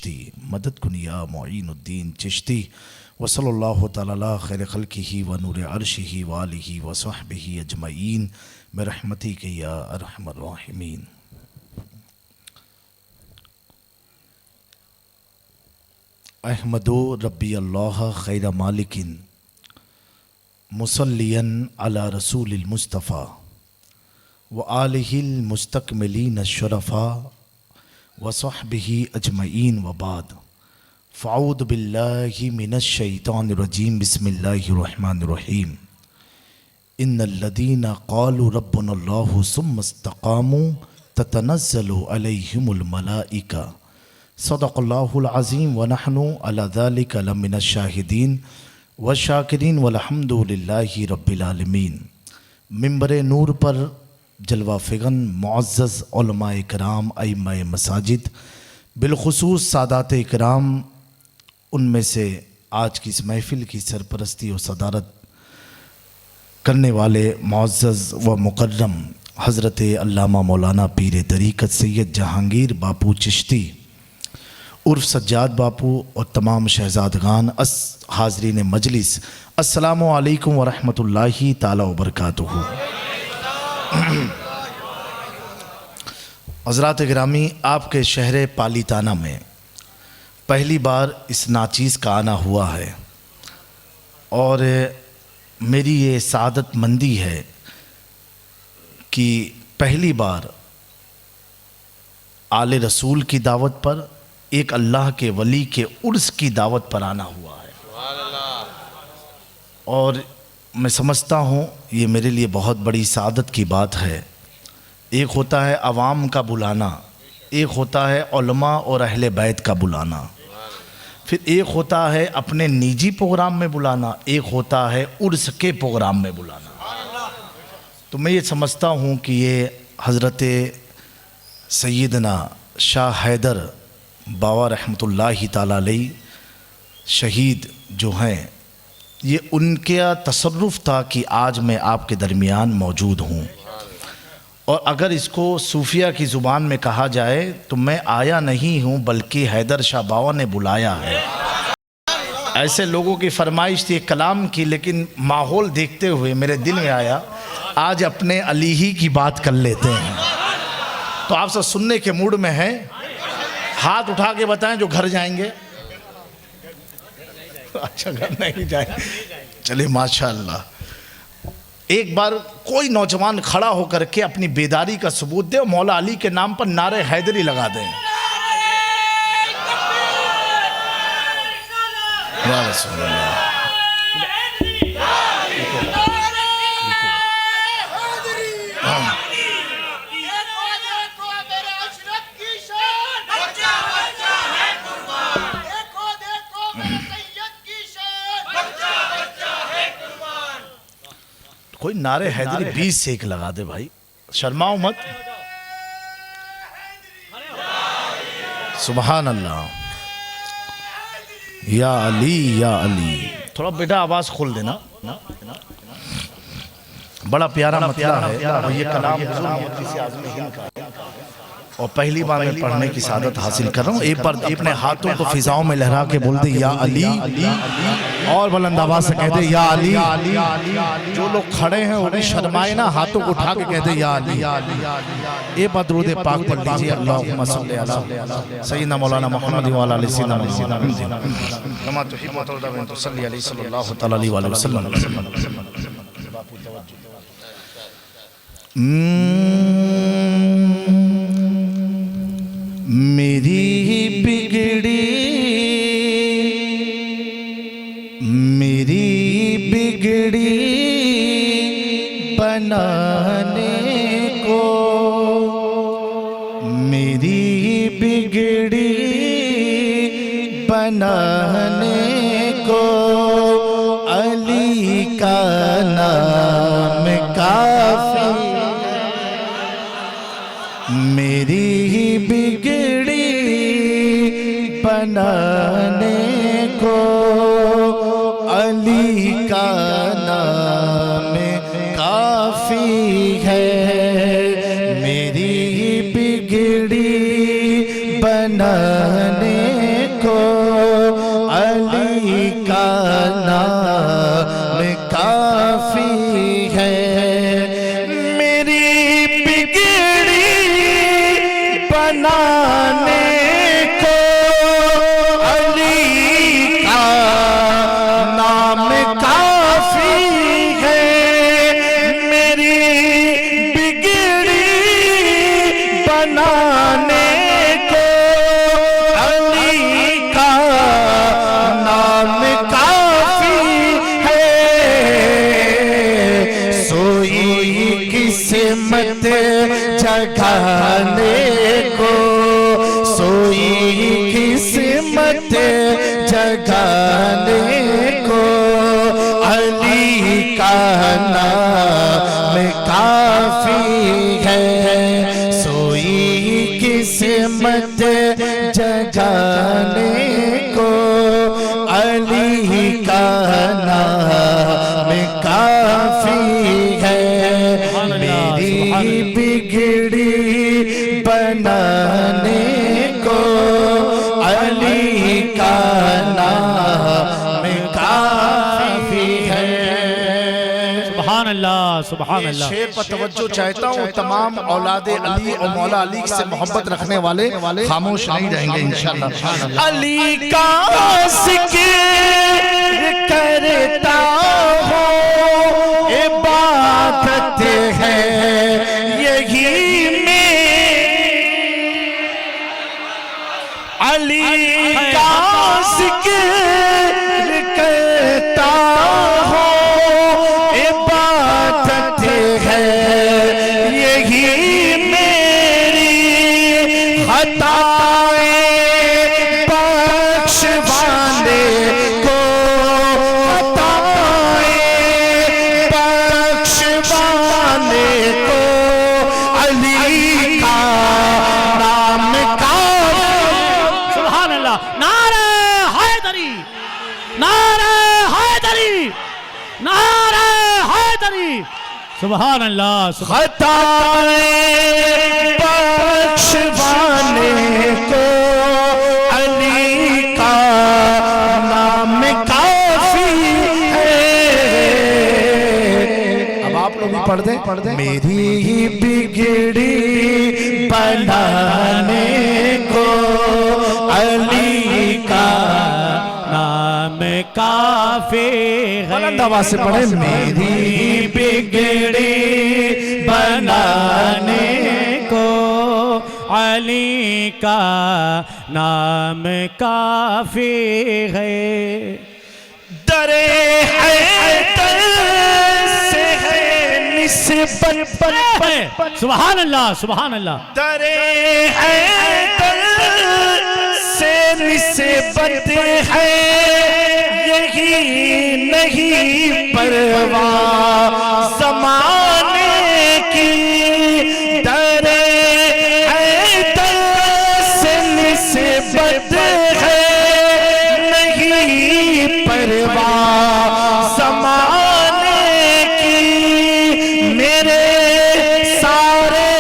चिश्ती मदद कुनिया मोइनुद्दीन चिश्ती वसल्लल्लाहु तआला अला खैर खल्किही व नूर अर्शिही व आलिही व सहबिही अजमईन बिरहमतिका या अरहमर राहिमीन। अहमदो रब्बी अल्लाह खैर मालिकिन मुसल्लियन अला रसूलिल मुस्तफ़ा व आलिहिल मुस्तकमिलीन शुरफ़ा व सहबिही अजमईन व बाद फ़अऊज़ु बिल्लाहि मिनश शैतानिर रजीम बिस्मिल्लाहिर रहमानिर रहीम। इन्नल्लज़ीना क़ालू रब्बुनल्लाहु सुम्मा इस्तक़ामू ततनज़्ज़लु अलैहिमुल मलाइका सदक़ल्लाहुल अज़ीम व नहनु अला ज़ालिका लमिनश शाहिदीन व शाकिरीन वल्हम्दुलिल्लाहि रब्बिल आलमीन। मिंबर नूर पर जलवा फ़िगन मुअज़्ज़ज़ उलमाए किराम अइम्माए मसाजिद बिलखुसूस सादात किराम, उनमें से आज की इस महफ़िल की सरपरस्ती और सदारत करने वाले मुअज़्ज़ज़ व मुकर्रम हज़रत अल्लामा मौलाना पीर तरीक़त सैयद जहांगीर बापू चिश्ती उर्फ़ सज्जाद बापू और तमाम शहज़ादगान हाज़रीन मजलिस, अस्सलामु अलैकुम व रहमतुल्लाहि ताला व बरकातुहू। हज़रात गिरामी, आपके शहर पालीताना में पहली बार इस नाचीज़ का आना हुआ है और मेरी ये सादतमंदी है कि पहली बार आले रसूल की दावत पर, एक अल्लाह के वली के उर्स की दावत पर आना हुआ है। और मैं समझता हूँ ये मेरे लिए बहुत बड़ी सादत की बात है। एक होता है अवाम का बुलाना, एक होता है उलमा और अहले बैत का बुलाना, फिर एक होता है अपने निजी प्रोग्राम में बुलाना, एक होता है उर्स के प्रोग्राम में बुलाना। तो मैं ये समझता हूँ कि ये हज़रत सैयदना शाह हैदर बाबा रहमतुल्लाहि ताला अलैह शहीद जो हैं, ये उनके तसर्रुफ़ था कि आज मैं आपके दरमियान मौजूद हूँ। और अगर इसको सूफिया की ज़ुबान में कहा जाए तो मैं आया नहीं हूँ बल्कि हैदर शाह बाबा ने बुलाया है। ऐसे लोगों की फरमाइश थी कलाम की, लेकिन माहौल देखते हुए मेरे दिल में आया आज अपने अली ही की बात कर लेते हैं। तो आप सब सुनने के मूड में हैं? हाथ उठा के बताएं जो घर जाएंगे। अच्छा, घर नहीं जाए, चलिए माशाअल्लाह। एक बार कोई नौजवान खड़ा होकर के अपनी बेदारी का सबूत दे, मौला अली के नाम पर नारे हैदरी लगा दें। या रसूल अल्लाह। कोई नारे हैदरी 20 से एक लगा दे भाई, शर्माओ मत। सुभान अल्लाह। या अली या अली। थोड़ा बेटा आवाज़ खोल देना ना। बड़ा प्यारा मतलब है और ये कलाम किसी आज़म हिंद का और पहली बार मैं पढ़ने की सादत हासिल कर रहा हूँ। एक बार अपने हाथों को फिजाओं में लहरा के बोल दे या अली, और बुलंद आवाज से कहते या अली। जो लोग खड़े हैं वो भी शर्माए ना, हाथों को उठा के कहते या अली। ये दरूद पाक पढ़ लीजिए। अल्लाहुम्मा सल्ली अला सय्यिदना मौलाना मुहम्मद व अला सय्यिदना कमा तुहिब्बु व तुरदी व तुसल्ली अलैहि सल्लल्लाहु तआला अलैहि वसल्लम। मेरी बिगड़ी बनाने को, मेरी बिगड़ी बनाने को अली का नाम काफी। मेरी बिगड़ी बनाने को अली का नाम काफी है। मेरी बिगड़ी बनाने किस्मत जगाने को अली का नाम काफी है। सोई किस्मत जगाने को अली का नाम काफी है। मेरी बिगड़ी बनाने को अली का नाम काफी है। सुभान अल्लाह, सुभान अल्लाह। शेर पर तवज्जो चाहता हूँ। तमाम औलादे अली और मौला अली से मोहब्बत रखने वाले खामोश नहीं रहेंगे इंशाअल्लाह। अली का जिक्र करता हूँ, इबादत है यही में। अली का जिक्र करता हूँ, इबादत है यही मेरी। खताएं बख्शवाने को, खताएं बख्शवाने को अली का नाम का। सुभान अल्लाह। नारे हैदरी, नारे हैदरी, नारे हैदरी। सुभान अल्लाह। खताएं बख्शवाने को अली का नाम काफी है। अब आप लोग भी पढ़ दें। मेरी बिगड़ी बनाने को अली का नाम काफी है। बुलंद आवाज से पढ़े। मेरी बिगड़ी बनाने को अली का नाम काफी है। दरे हैदर से है निस्बत। सुभान अल्लाह, सुभान अल्लाह। दरे हैदर से निस्बत है यही नहीं परवाह ज़माने की। दरे हैदर से निस्बत है नहीं परवाह ज़माने की। मेरे सारे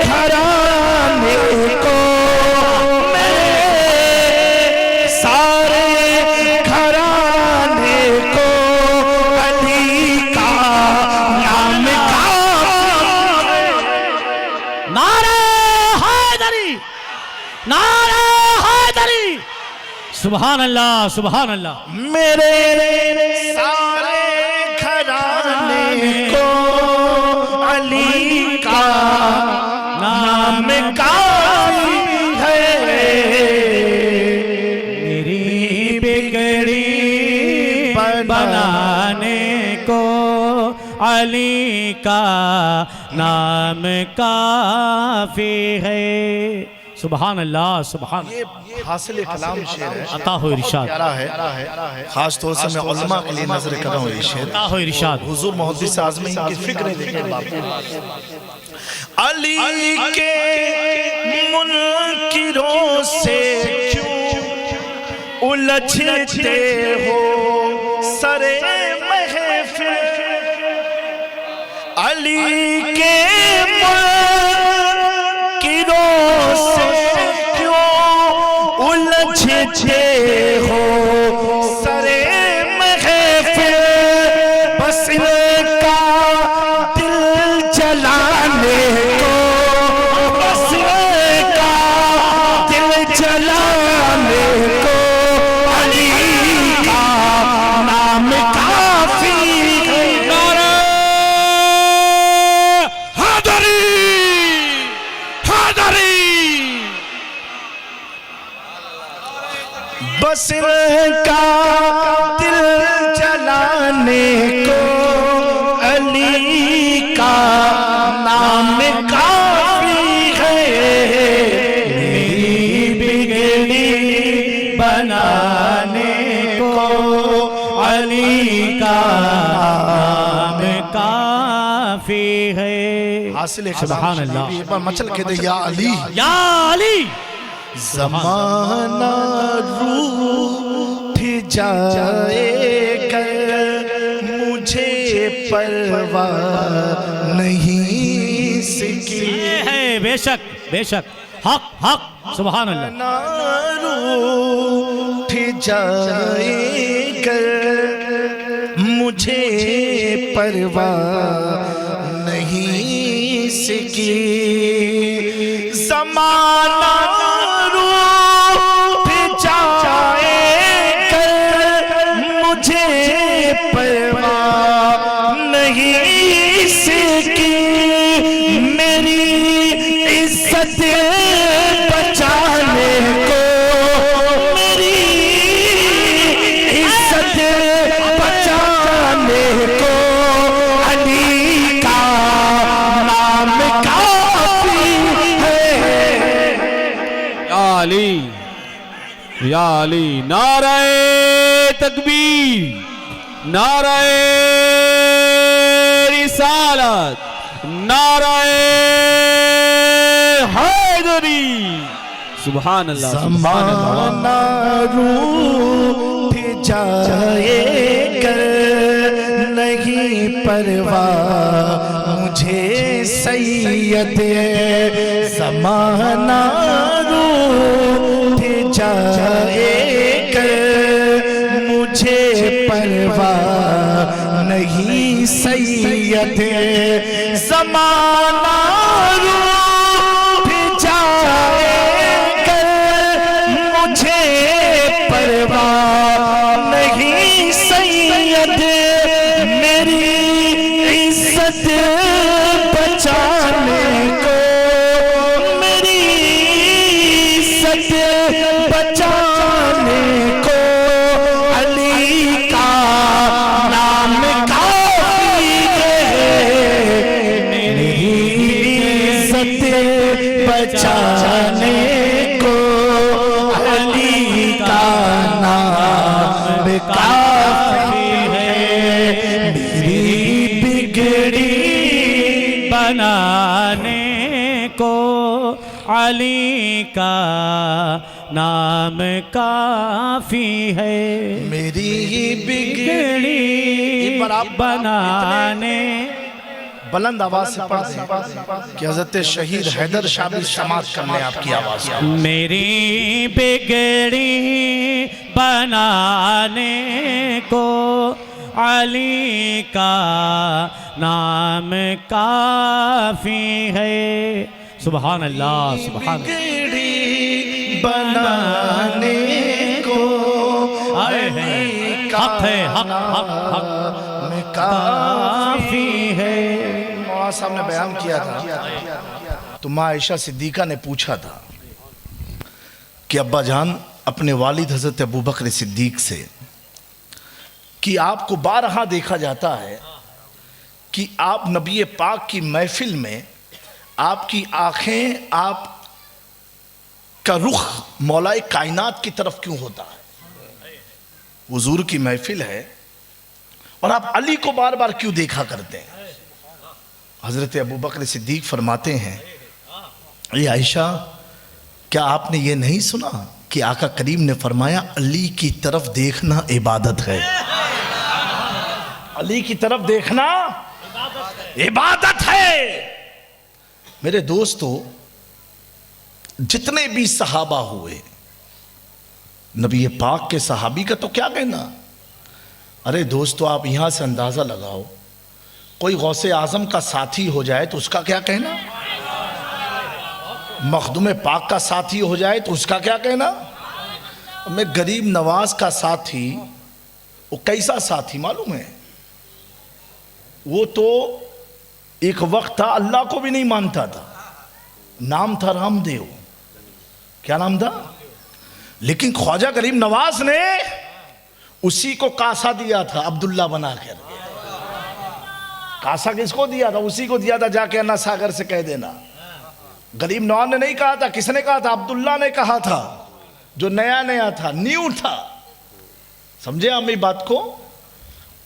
घराने को, मेरे सारे घराने को अली का नाम काफी। नारे हैदरी, नारे हैदरी। सुभान अल्लाह, सुभान अल्लाह। मेरे सारे घराने को अली का नाम काफी है। मेरी बिगड़ी बनाने को अली का नाम काफी है। सुभान अल्लाह, सुभान। ये हासिल कलाम शेर है, अता हो इरशाद, प्यारा है। खास तौर से मैं उलमा के लिए नजर कर रहा हूँ ये शेर। अता हो इरशाद। हुजूर मुहद्दिस आज़म की फिक्र देखें बापू। अली के मुनकिरों से क्यों उलझते हो सरे महफिल। अली के से क्यों उलझते हो सरे महफिल। बस इनका दिल जलाने को, बस इनका दिल जलाने को अली का नाम काफी है। बस इनका दिल जलाने को अली का नाम काफी है। मेरी बिगड़ी बनाने को अली का नाम काफी है। हासिल सुभान अल्लाह। एक बार मचल के दे या अली। या अली। ज़माना रूठ जाएगा मुझे परवाह नहीं इसकी। ये है बेशक बेशक हक हक सुभान अल्लाह। रूठ जाएगा मुझे परवाह नहीं इसकी। ज़माना रूठ जाएगा मुझे परवाह नहीं इसकी। मेरी इज्जत बचाने को मेरी इज्जत बचाने को अली का नाम काफी है। या अली नाराए तकबीर, नाराए रिसालत, नाराए हैदरी। सुभान अल्लाह। ज़माना रूठ जाएगा नहीं परवाह मुझे सैयद। ज़माना रूठ जाएगा मुझे परवाह नहीं सैयद। ज़माना रूठ जाएगा मुझे परवाह नहीं सैयद। मेरी इज्जत बचाने को मेरी इज्जत बचाने को अली का नाम काफी है। मेरी इज्जत बचाने को अली का नाम काफी है। मेरी बिगड़ी बनाने को अली का नाम काफी है। मेरी बिगड़ी बनाने। बुलंद आवाज से पढ़ कि हज़रत शहीद हैदर शाह भी समाप्त करने आपकी आवाज को। मेरी बिगड़ी बनाने को अली का नाम काफी है। सुभान अल्लाह सुभान बिगड़ी बनाने को आए हैं हक है हक हक हक काफी है। मौलाना साहब ने बयान किया था तो माँ आयशा सिद्दीका ने पूछा था कि अब्बा जान अपने वालिद हज़रत अबू बकर सिद्दीक से कि आपको बारहा देखा जाता है कि आप नबी पाक की महफिल में आपकी आंखें आप का रुख मौलाए कायनात की तरफ क्यों होता है? हुजूर की महफिल है और आप अली को बार बार क्यों देखा करते हैं? हजरत अबू बकर सिद्दीक फरमाते हैं, ये आयशा क्या आपने ये नहीं सुना कि आका करीम ने फरमाया अली की तरफ देखना इबादत है। अली की तरफ देखना इबादत है। मेरे दोस्तों, जितने भी सहाबा हुए, नबी पाक के सहाबी का तो क्या कहना। अरे दोस्तों, आप यहां से अंदाजा लगाओ, कोई गौसे आजम का साथी हो जाए तो उसका क्या कहना, मखदूम पाक का साथी हो जाए तो उसका क्या कहना। मैं गरीब नवाज का साथी, वो कैसा साथी मालूम है? वो तो एक वक्त था अल्लाह को भी नहीं मानता था, नाम था रामदेव। क्या नाम था? लेकिन ख्वाजा गरीब नवाज ने उसी को कासा दिया था, अब्दुल्ला बना कर। कासा किसको दिया था? उसी को दिया था, जाके अन्ना सागर से कह देना। गरीब नवाज ने नहीं कहा था, किसने कहा था? अब्दुल्ला ने कहा था। जो नया नया था, न्यू था, समझे आप मेरी बात को।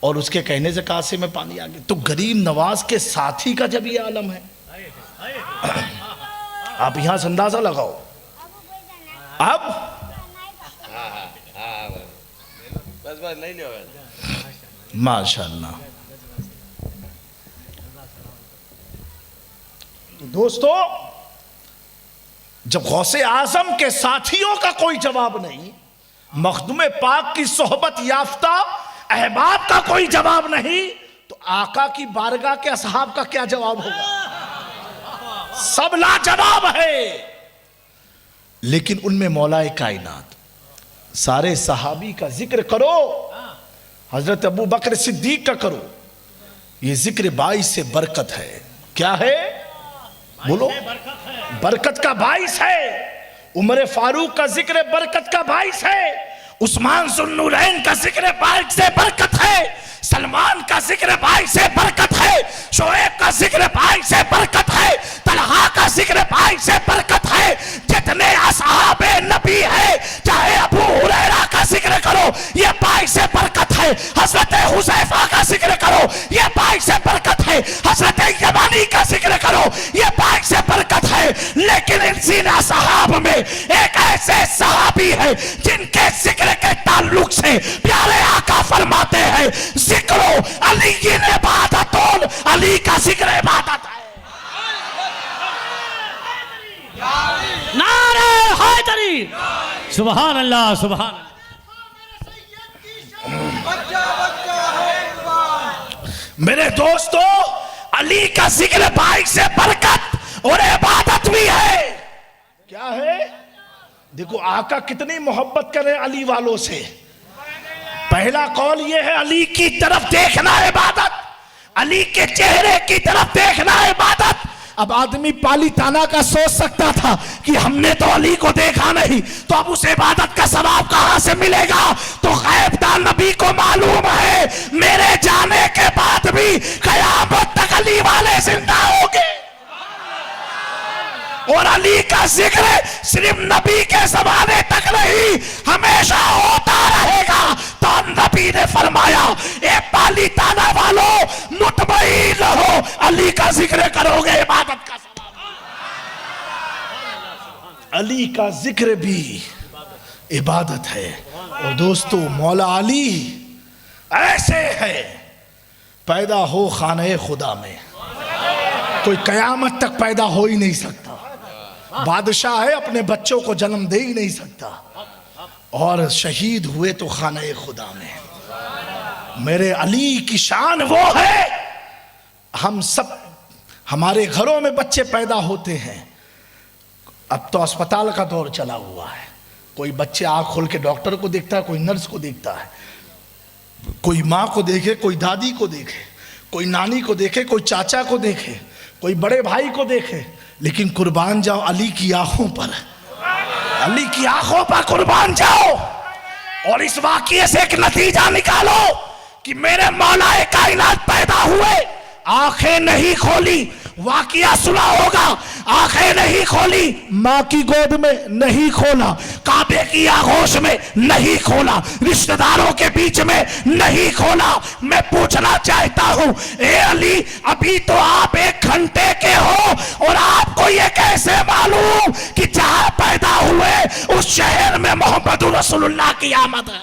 और उसके कहने से कासे में पानी आ गया। तो गरीब नवाज के साथी का जब ये आलम है, आप यहां से अंदाजा लगाओ। अब बस नहीं लिया माशाअल्लाह। दोस्तों, जब गौसे आजम के साथियों का कोई जवाब नहीं, मखदूम पाक की सोहबत याफ्ता अहबाब का कोई जवाब नहीं, तो आका की बारगाह के असहाब का क्या जवाब होगा? सब लाजवाब है। लेकिन उनमें मौलाए कायनात, सारे सहाबी का जिक्र करो, हजरत अबू बकर सिद्दीक का करो, ये जिक्र बाइस से बरकत है। क्या है? बोलो। बरकत का बाइस है। उमर फारूक का जिक्र बरकत का बाइस है। उस्मान जुन्नूरैन का जिक्र बाइस से बरकत है। सलमान का जिक्र बाइस से बरकत है। शोएब का जिक्र बाइस से बरकत है। तलहा का जिक्र बाइस से बरकत है। जितने असहाबे नबी है, चाहे अबू हुरैरा का जिक्र करो, ये बाइस से बरकत है। हजरत हुज़ैफा का जिक्र करो, ये बाइस से बरकत है। हजरत यमानी का जिक्र करो, ये बाइस से बरकत है। लेकिन इन सीना सहाब में एक ऐसे सहाबी है जिनके जिक्र के ताल्लुक से प्यारे आका फरमाते हैं, जिक्रो अली इबादतुन, अली का जिक्र इबादत है। नारे हैदरी, सुभान अल्लाह, सुभान अल्लाह। मेरे दोस्तों, अली का जिक्र बाइक से बरकत और इबादत भी है। क्या है? देखो आका कितनी मोहब्बत करे अली वालों से। पहला कौल ये है, अली की तरफ देखना इबादत, अली के चेहरे की तरफ देखना इबादत। अब आदमी पाली ताना का सोच सकता था कि हमने तो अली को देखा नहीं, तो अब उस इबादत का सवाब कहां से मिलेगा? तो गैबदार नबी को मालूम है, मेरे जाने के बाद भी कयामत तक अली वाले जिंदा होंगे। और अली का जिक्र सिर्फ नबी के जमाने तक नहीं, हमेशा होता रहेगा। तो नबी ने फरमाया, ए पाली ताना वालों, मुतमईन रहो, अली का जिक्र करोगे इबादत का सवाब। अली का जिक्र भी इबादत है। और दोस्तों, मौला अली ऐसे है, पैदा हो खाने खुदा में, कोई कयामत तक पैदा हो ही नहीं सकता। बादशाह है, अपने बच्चों को जन्म दे ही नहीं सकता, और शहीद हुए तो खाने खुदा में। मेरे अली की शान वो है, हम सब, हमारे घरों में बच्चे पैदा होते हैं। अब तो अस्पताल का दौर चला हुआ है, कोई बच्चे आँख खोल के डॉक्टर को देखता है, कोई नर्स को देखता है, कोई माँ को देखे, कोई दादी को देखे, कोई नानी को देखे, कोई चाचा को देखे, कोई बड़े भाई को देखे। लेकिन कुर्बान जाओ अली की आंखों पर, अली की आंखों पर कुर्बान जाओ। और इस वाकये से एक नतीजा निकालो कि मेरे मौलाए कायनात पैदा हुए, आंखें नहीं खोली, वाकया सुना होगा, आंखें नहीं खोली, माँ की गोद में नहीं खोला, काबे की आगोश में नहीं खोला, रिश्तेदारों के बीच में नहीं खोला। मैं पूछना चाहता हूं, ए अली, अभी तो आप 1 घंटे के हो और आपको ये कैसे मालूम कि जहां पैदा हुए उस शहर में मोहम्मद रसूलुल्लाह की आमद है?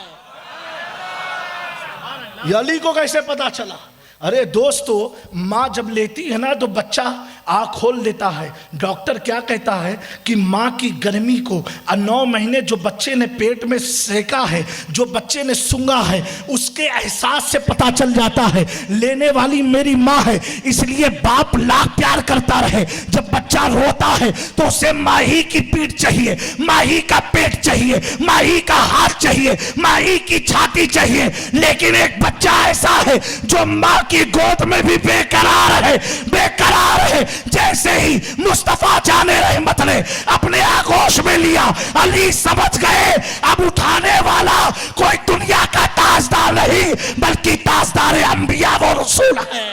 ये अली को कैसे पता चला? अरे दोस्तों, माँ जब लेती है ना तो बच्चा आँख खोल लेता है। डॉक्टर क्या कहता है कि माँ की गर्मी को 9 महीने जो बच्चे ने पेट में सेका है, जो बच्चे ने सूंघा है, उसके एहसास से पता चल जाता है लेने वाली मेरी माँ है। इसलिए बाप लाख प्यार करता रहे, जब बच्चा रोता है तो उसे माही की पीठ चाहिए, माही का पेट चाहिए, माही का हाथ चाहिए, माही की छाती चाहिए। लेकिन एक बच्चा ऐसा है जो माँ की गोद में भी बेकरार है, बेकरार है। जैसे ही मुस्तफा जाने रहमत ने अपने आगोश में लिया, अली समझ गए अब उठाने वाला कोई दुनिया का ताजदार नहीं बल्कि ताजदार अंबिया व रसूल है।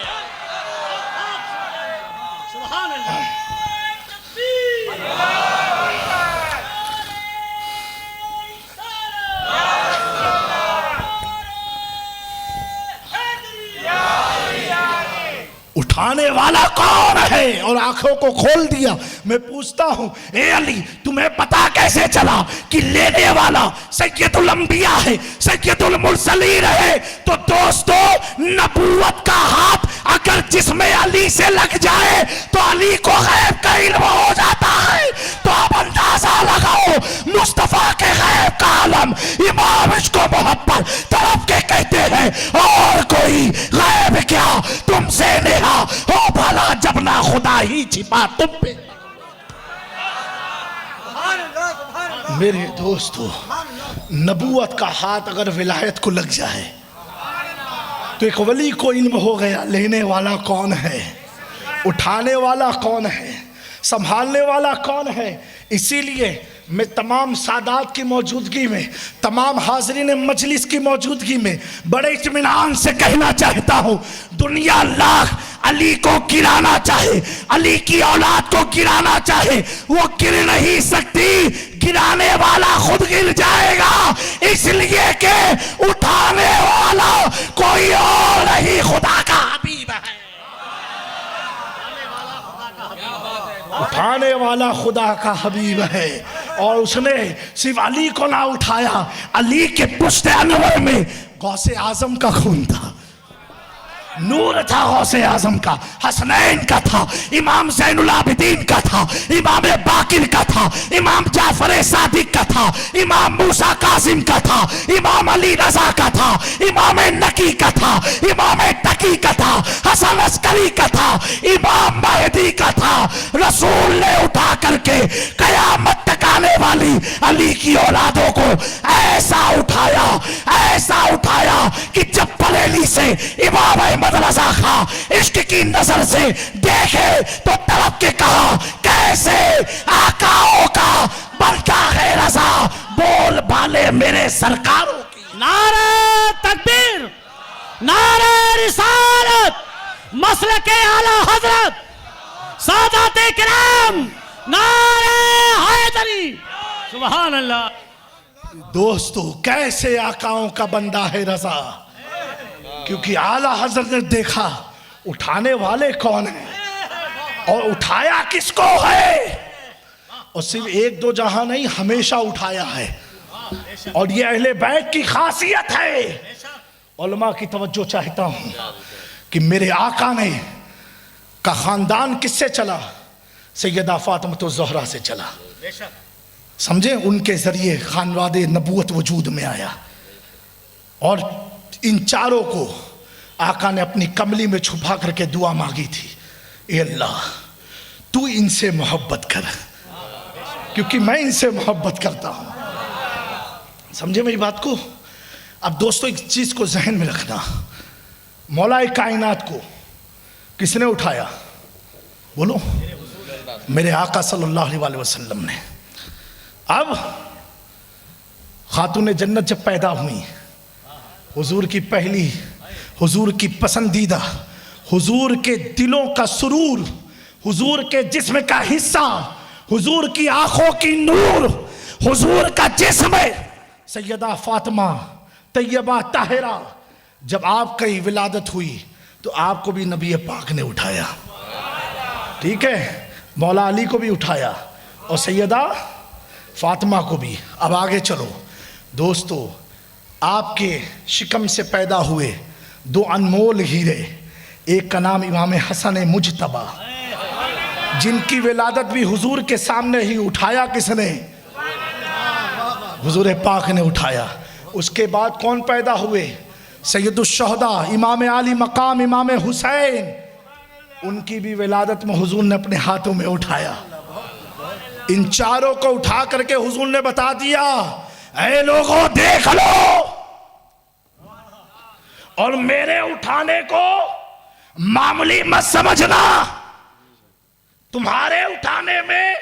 उठाने वाला कौन है? और आंखों को खोल दिया। मैं पूछता हूं, ए अली, तुम्हें पता कैसे चला कि लेने वाला सैयदुल अंबिया है, सैयदुल मुरसलीन है? तो दोस्तों, नबूवत का हाथ अगर जिसमें अली से लग जाए तो अली को गैब का इल्म हो जाता है। तो अब अंदाजा लगाओ, मुस्तफा के गैब का आलम इमाम इसको मोहब्बत तरफ के कहते हैं। और कोई गैब क्या तुमसे नेहा हो भला, जब ना खुदा ही छिपा तुम पे। मेरे दोस्तों, नबूवत का हाथ अगर विलायत को लग जाए तो एक वली को इल्म हो गया, लेने वाला कौन है, उठाने वाला कौन है, संभालने वाला कौन है। इसीलिए मैं तमाम सादात की मौजूदगी में, तमाम हाज़रीन मजलिस की मौजूदगी में बड़े इत्मीनान से कहना चाहता हूँ, दुनिया लाख अली को गिराना चाहे, अली की औलाद को गिराना चाहे, वो गिर नहीं सकती। गिराने वाला खुद गिर जाएगा, इसलिए कि उठाने वाला कोई और नहीं, खुदा का हबीब है। उठाने वाला खुदा का हबीब है। और उसने सिर्फ अली को ना उठाया, अली के पुश्त अनवर में गौसे आजम का खून था, नूर था गौसे आजम का, हसनैन का था, इमाम ज़ैनुल आबिदीन का था, इमाम बाकिर का था, इमाम जाफर सादिक का था, इमाम मूसा कासिम का था, इमाम अली रजा का था, इमाम नकी का था, इमाम तकी का था, हसन अस्करी का था, इमाम महदी का था। रसूल ने उठा करके कयामत तक आने वाली अली की औलादों को ऐसा उठाया, ऐसा उठाया कि जब बरेली से इमाम अहमद रजा खां इश्क की नजर से देखे तो तड़प के कहा, कैसे आकाओं का बनता है रजा, बोल बाले मेरे सरकारों की। नारे तकबीर, नारे रिसालत, मसलके आला हजरत, सादाते किराम, नारे हैदरी, सुभान अल्लाह। दोस्तों, कैसे आकाओं का बंदा है रजा, क्योंकि आला हजरत ने देखा उठाने वाले कौन है और उठाया किसको है। और सिर्फ एक दो जहां नहीं, हमेशा उठाया है। और ये अहले बैत की खासियत है। उलमा की तवज्जो चाहता हूं कि मेरे आका ने का खानदान किससे चला? सैयदा फातिमा ज़हरा से चला। समझे, उनके जरिए खानवादे नबूवत वजूद में आया। और इन चारों को आका ने अपनी कमली में छुपा करके दुआ मांगी थी, ए अल्लाह तू इनसे मोहब्बत कर, क्योंकि मैं इनसे मोहब्बत करता हूं। समझे मेरी बात को? अब दोस्तों, एक चीज को जहन में रखना, मौलाए कायनात को किसने उठाया? बोलो, मेरे आका सल्लल्लाहु अलैहि वसल्लम ने। अब खातून जन्नत जब पैदा हुई, हुजूर की पहली, हुजूर की पसंदीदा, हुजूर के दिलों का सुरूर, हुजूर के जिस्म का हिस्सा, हुजूर की आंखों की नूर, हुजूर का जिस्म सैयदा फातिमा तैयबा ताहिरा। जब आपकी विलादत हुई तो आपको भी नबी पाक ने उठाया, ठीक है, मौला अली को भी उठाया और सैयदा फातिमा को भी। अब आगे चलो दोस्तों, आपके शिकम से पैदा हुए दो अनमोल हीरे, एक का नाम इमाम हसन मुजतबा, जिनकी विलादत भी हुजूर के सामने ही उठाया किसने? हुजूर पाक ने उठाया। उसके बाद कौन पैदा हुए? सैयदुश्शहदा इमाम आली मकाम इमाम हुसैन, उनकी भी विलादत में हुजूर ने अपने हाथों में उठाया। इन चारों को उठा करके हुजूर ने बता दिया, ऐ लोगों देख लो, और मेरे उठाने को मामूली मत समझना। तुम्हारे उठाने में,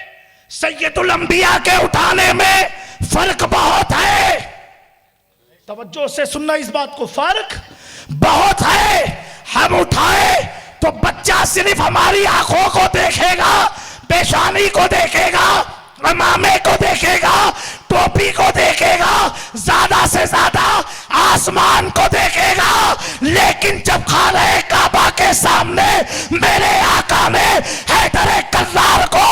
सैयदुल अंबिया के उठाने में फर्क बहुत है। तवज्जो से सुनना इस बात को, फर्क बहुत है। हम उठाए तो बच्चा सिर्फ हमारी आंखों को देखेगा, पेशानी को देखेगा, इमामे को देखेगा, टोपी को देखेगा, ज्यादा से ज्यादा आसमान को देखेगा। लेकिन जब खाने काबा के के सामने मेरे आका ने हैदर कल्लार को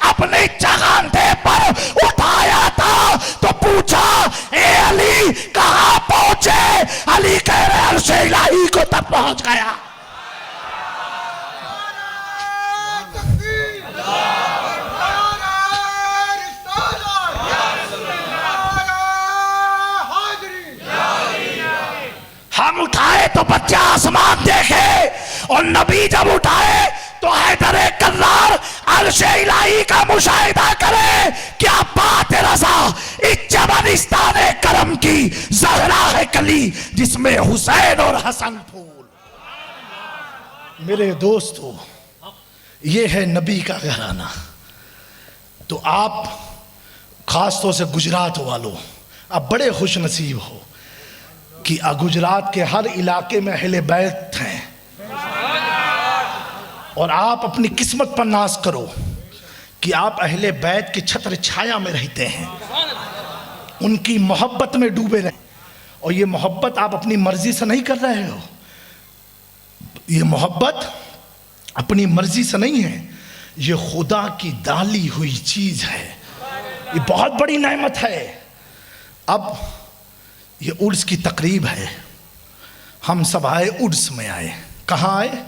अपने चगांधे पर उठाया था तो पूछा, ए अली कहां पहुंचे? अली कह रहे अर्शे इलाही को तक पहुंच गया। हम उठाए तो बच्चा आसमान देखे और नबी जब उठाए तो हैदर कल्लार अर्शे इलाही का मुशाहिदा करे। क्या बात है रज़ा, इस जबरिस्तान करम की ज़हरा है कली जिसमें हुसैन और हसन फूल। मेरे दोस्तों, ये है नबी का घराना। तो आप खास तौर से गुजरात वालों, आप बड़े खुश नसीब हो कि गुजरात के हर इलाके में अहले बैत हैं और आप अपनी किस्मत पर नाज करो कि आप अहले बैत की छत्र छाया में रहते हैं, उनकी मोहब्बत में डूबे रहे। और ये मोहब्बत आप अपनी मर्जी से नहीं कर रहे हो, ये मोहब्बत अपनी मर्जी से नहीं है, ये खुदा की डाली हुई चीज है। ये बहुत बड़ी नेमत है। अब ये उर्स की तकरीब है, हम सब आए उर्स में आए। कहाँ आए?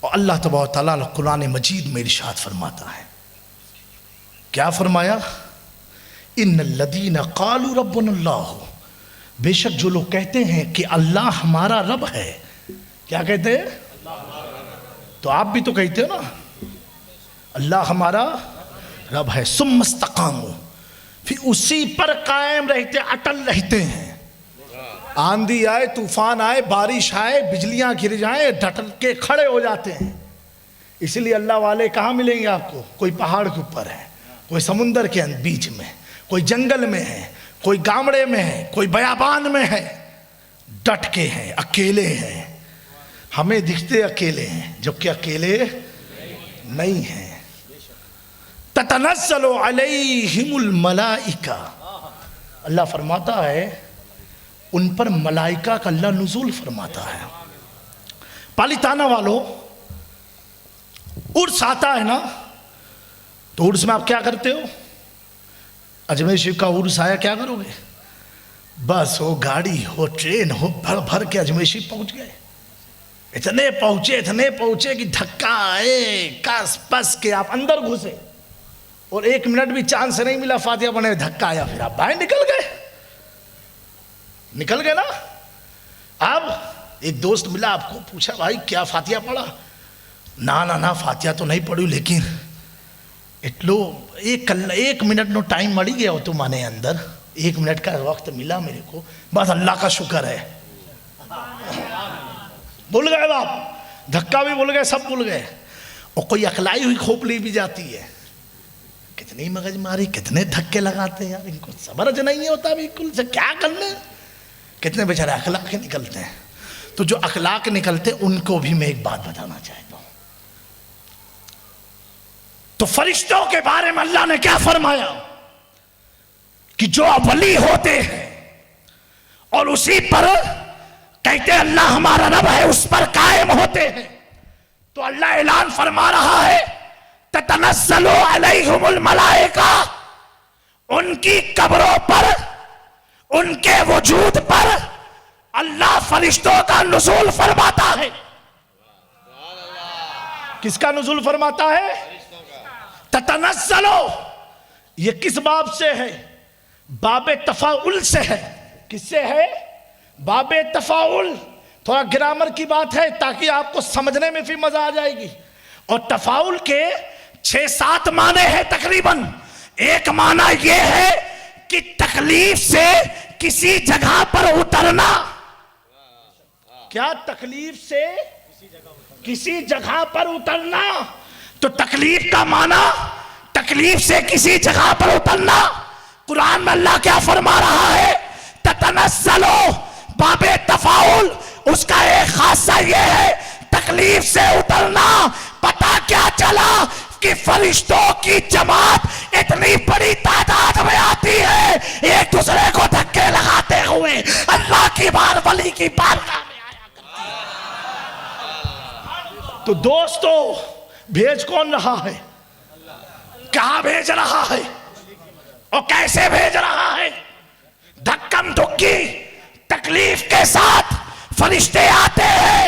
और अल्लाह तबारक व तआला कुरान मजीद में इरशाद फरमाता है, क्या फरमाया? इन्नल्लज़ीना क़ालू रब्बुनल्लाह, बेशक जो लोग कहते हैं कि अल्लाह हमारा रब है। क्या कहते हैं? तो आप भी तो कहते हो ना, अल्लाह हमारा रब है। सुम्मस्तक़ामू, फिर उसी पर कायम रहते, अटल रहते हैं। आंधी आए, तूफान आए, बारिश आए, बिजलियां गिर जाए, डटल के खड़े हो जाते हैं। इसलिए अल्लाह वाले कहाँ मिलेंगे आपको? कोई पहाड़ के ऊपर है, कोई समुंदर के बीच में, कोई जंगल में है, कोई गामड़े में है, कोई बयाबान में है, डट के हैं, अकेले हैं। हमें दिखते अकेले हैं जबकि अकेले नहीं हैं। ततनज़्ज़लु अलैहिमुल मलाइका, अल्लाह फरमाता है उन पर मलाइका का अल्लाह नुज़ूल फरमाता है। पालिताना वालों, उर्स आता है ना, तो उर्स में आप क्या करते हो? अजमेर शरीफ का उर्स आया, क्या करोगे? बस हो, गाड़ी हो, ट्रेन हो, भर भर के अजमेर शरीफ पहुंच गए। इतने पहुंचे कि धक्का आए, कस पस के आप अंदर घुसे और 1 मिनट भी चांस नहीं मिला फातिहा पढ़ने, धक्का आया, फिर आप बाहर निकल गए ना। अब एक दोस्त मिला, आपको पूछा, भाई क्या फातिहा पढ़ा? ना फातिहा तो नहीं पढ़ी, लेकिन इतलो 1 मिनट नो टाइम मड़ी गया हो तो माने अंदर 1 मिनट का वक्त मिला मेरे को, बस अल्लाह का शुक्र है। भूल गए बाप, धक्का भी भूल गए, सब भूल गए। और कोई अकलाई हुई खोपड़ी भी जाती है, कितनी मगज मारी, कितने धक्के लगाते हैं यार, इनको समझ नहीं होता बिल्कुल से क्या करने। कितने बेचारे अखलाक के निकलते हैं। तो जो अखलाक निकलते उनको भी मैं एक बात बताना चाहता हूं। तो फरिश्तों के बारे में अल्लाह ने क्या फरमाया कि जो वली होते हैं और उसी पर कहते हैं अल्लाह हमारा रब है, उस पर कायम होते हैं, तो अल्लाह ऐलान फरमा रहा है ततनज़्ज़लु अलैहिमुल मलाइका, उनकी कब्रों पर, उनके वजूद पर अल्लाह फरिश्तों का नुज़ूल फरमाता है। किसका नुज़ूल फरमाता है? ततनज़्ज़लु, ये किस बाब से है? बाबे तफाउल से है। किससे है? बाबे तफाउल। थोड़ा ग्रामर की बात है ताकि आपको समझने में भी मजा आ जाएगी। और तफाउल के 6-7 माने हैं तकरीबन। एक माना यह है कि तकलीफ से किसी जगह पर उतरना। क्या? तकलीफ से किसी जगह पर उतरना। तो तकलीफ का माना, तकलीफ से किसी जगह पर उतरना। कुरान में अल्लाह क्या फरमा रहा है? ततनज़्ज़लु, बाबे तफाउल, उसका एक खासा यह है तकलीफ से उतरना। पता क्या चला कि फरिश्तों की जमात इतनी बड़ी तादाद में आती है, एक दूसरे को धक्के लगाते हुए अल्लाह की बार वली की बारगाह में आया करती है। तो दोस्तों, भेज कौन रहा है, कहां भेज रहा है और कैसे भेज रहा है? धक्कम धुक्की तकलीफ के साथ फरिश्ते आते हैं।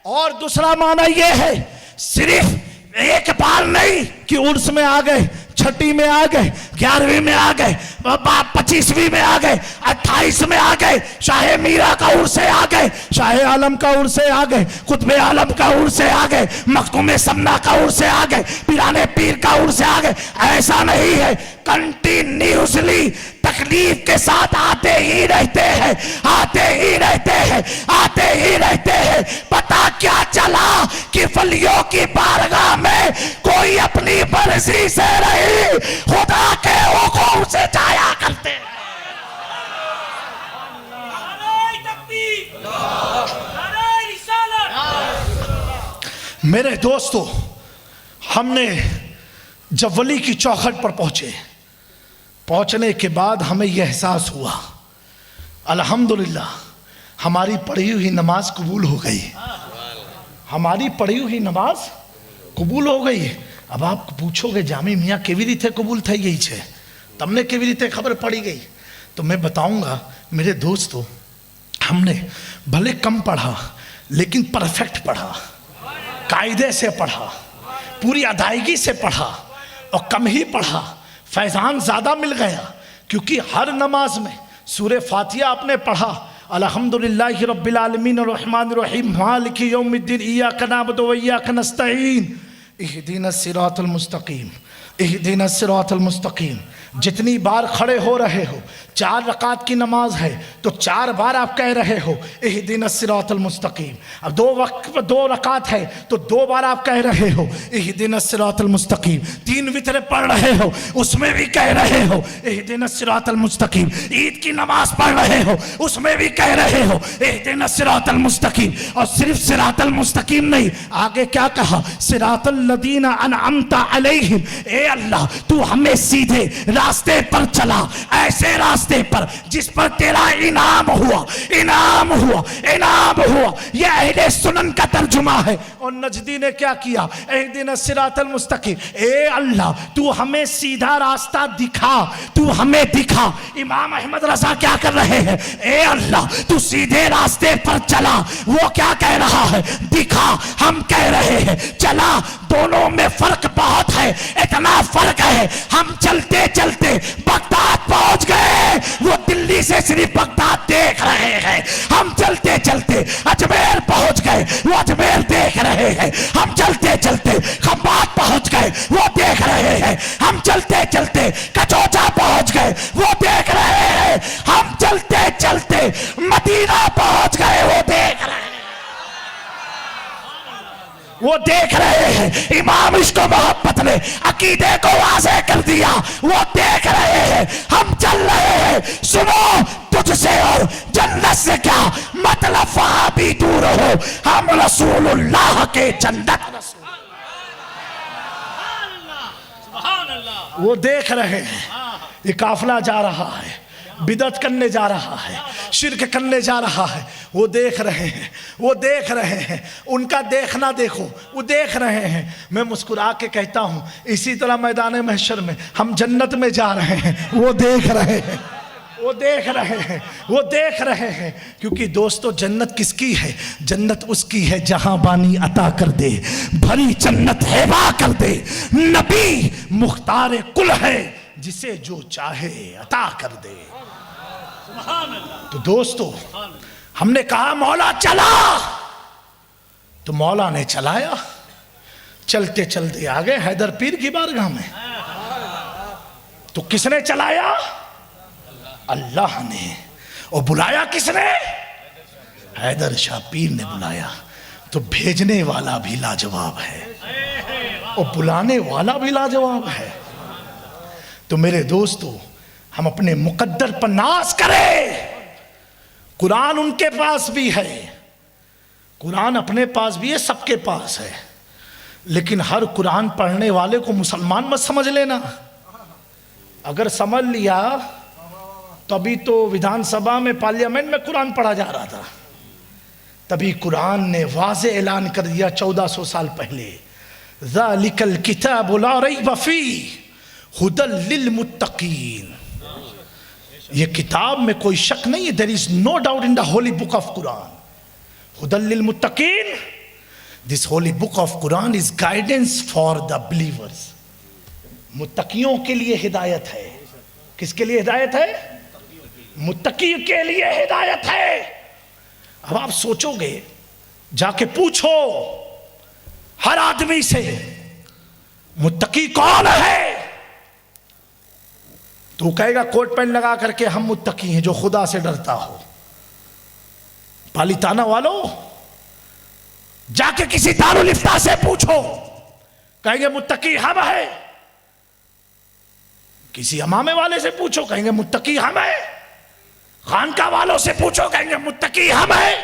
और दूसरा माना यह है, सिर्फ एक बार नहीं कि उर्स में आ गए, छठी में आ गए, 11वीं में आ गए, 25वीं में आ गए, 28 में आ गए, शाहे मीरा का उर्से आ गए, शाहे आलम का उर्से आ गए, कुतबे आलम का उर्से आ गए, मखदूम समना का उर्से आ गए, पीराने पीर का उर्से आ गए। ऐसा नहीं है, कंटिन्यूसली तकलीफ के साथ आते ही रहते हैं, आते ही रहते हैं, आते ही रहते हैं। पता क्या चला कि वलियों की बारगाह में कोई अपनी मर्जी से नहीं, खुदा के हुक्म से जाया करते हैं। मेरे दोस्तों, हमने जब वली की चौखट पर पहुंचने के बाद हमें यह एहसास हुआ, अल्हम्दुलिल्लाह हमारी पढ़ी हुई नमाज कबूल हो गई, हमारी पढ़ी हुई नमाज कबूल हो गई। अब आप पूछोगे जामी मियाँ केवी रीते कबूल થઈ ગઈ છે, તમને કેવી રીતે ખબર પડી ગઈ? तो मैं बताऊंगा मेरे दोस्तों, हमने भले कम पढ़ा लेकिन परफेक्ट पढ़ा, कायदे से पढ़ा, पूरी अदायगी से पढ़ा, और कम ही पढ़ा फैजान ज़्यादा मिल गया। क्योंकि हर नमाज में सूरह फातिहा आपने पढ़ा, अल्हम्दुलिल्लाहि रब्बिल आलमीन अर्रहमानिर रहीम मालिकि यौमिद्दीन इय्याका नअबुदु व इय्याका नस्तईन इहदिनस सिरातल मुस्तकीम इहदिनस सिरातल मुस्तकीम। जितनी बार खड़े हो रहे हो, 4 रकात की नमाज है तो 4 बार आप कह रहे हो इहदिनस सिरातल मुस्तकीम। अब 2 रकात है तो 2 बार आप कह रहे हो इहदिनस सिरातल मुस्तकीम। 3 वितर पढ़ रहे हो उसमें भी कह रहे हो इहदिनस सिरातल मुस्तकीम। ईद की नमाज पढ़ रहे हो उसमें भी कह रहे हो इहदिनस सिरातल मुस्तकीम। और सिर्फ सिरातल मुस्तकीम नहीं, आगे क्या कहा, सिरातल लदीना अनअमता अलैहिम। ए अल्लाह, तू हमें सीधे रास्ते पर चला, ऐसे रास्ते पर जिस पर तेरा इनाम हुआ, इनाम हुआ, इनाम हुआ। यह अहले सुनन का तर्जुमा है। और नजदी ने क्या किया, इहदिनस सिरातल मुस्तकीम। ए अल्लाह, तू हमें सीधा रास्ता दिखा, तू हमें दिखा। इमाम अहमद रजा क्या कर रहे हैं, ए अल्लाह तू सीधे रास्ते पर चला। वो क्या कह रहा है, दिखा। हम कह रहे हैं चला। दोनों में फर्क बहुत है, इतना फर्क है हम चलते चलते बगदाद पहुंच गए, वो दिल्ली से सिर्फ बगदाद देख रहे हैं। हम चलते चलते अजमेर पहुंच गए, वो अजमेर देख रहे हैं। हम चलते चलते खंभात पहुंच गए, वो देख रहे हैं। हम चलते चलते कचौचा पहुंच गए, वो देख रहे हैं। हम चलते चलते मदीना पहुंच गए, वो देख रहे हैं, वो देख रहे हैं। इमाम इसको मोहब्बत ने अकीदे को वाज़ेह कर दिया, वो देख रहे हैं। हम चल रहे हैं। सुनो, तुझसे और जन्नत से क्या मतलब, वहां भी दूर हो, हम रसूलुल्लाह के जन्नत रसूल। वो देख रहे हैं, ये काफिला जा रहा है, बिदअत करने जा रहा है, शिर्क करने जा रहा है। वो देख रहे हैं, वो देख रहे हैं। उनका देखना देखो, वो देख रहे हैं। मैं मुस्कुरा के कहता हूँ, इसी तरह मैदान महशर में हम जन्नत में जा रहे हैं, वो देख रहे हैं, वो देख रहे हैं, वो देख रहे हैं। क्योंकि दोस्तों, जन्नत किसकी है, जन्नत उसकी है जहां बानी अता कर दे, भरी जन्नत हेबा कर दे। नबी मुख्तार कुल है, जिसे जो चाहे अता कर दे। तो दोस्तों, हमने कहा मौला चला, तो मौला ने चलाया। चलते चलते आ गए हैदर पीर की बारगाह में। तो किसने चलाया, अल्लाह ने। और बुलाया किसने, हैदर शाह पीर ने बुलाया। तो भेजने वाला भी लाजवाब है और बुलाने वाला भी लाजवाब है। तो मेरे दोस्तों, हम अपने मुकद्दर पर नाज करें। कुरान उनके पास भी है, कुरान अपने पास भी है, सबके पास है। लेकिन हर कुरान पढ़ने वाले को मुसलमान मत समझ लेना। अगर समझ लिया तो अभी तो विधानसभा में, पार्लियामेंट में कुरान पढ़ा जा रहा था। तभी कुरान ने वाज़े ऐलान कर दिया 1400 साल पहले, ज़ालिकल किताबु ला रैब फ़ीह हुदल लिल मुत्तकीन। ये किताब में कोई शक नहीं है, there is no doubt in the holy book of Quran, हुदल लिल मुत्तकीन। This holy book of Quran is guidance for the believers. मुत्तकियों के लिए हिदायत है। किसके लिए हिदायत है? मुत्तकी के लिए हिदायत है। अब आप सोचोगे, जाके पूछो हर आदमी से, मुत्तकी कौन है? तू कहेगा कोट पैंट लगा करके हम मुत्तकी हैं, जो खुदा से डरता हो। पालीताना वालों, जाके किसी दारुल इफ्ता से पूछो, कहेंगे मुत्तकी हम है। किसी अमामे वाले से पूछो, कहेंगे मुत्तकी हम है। खानका वालों से पूछो, कहेंगे मुत्तकी हम है।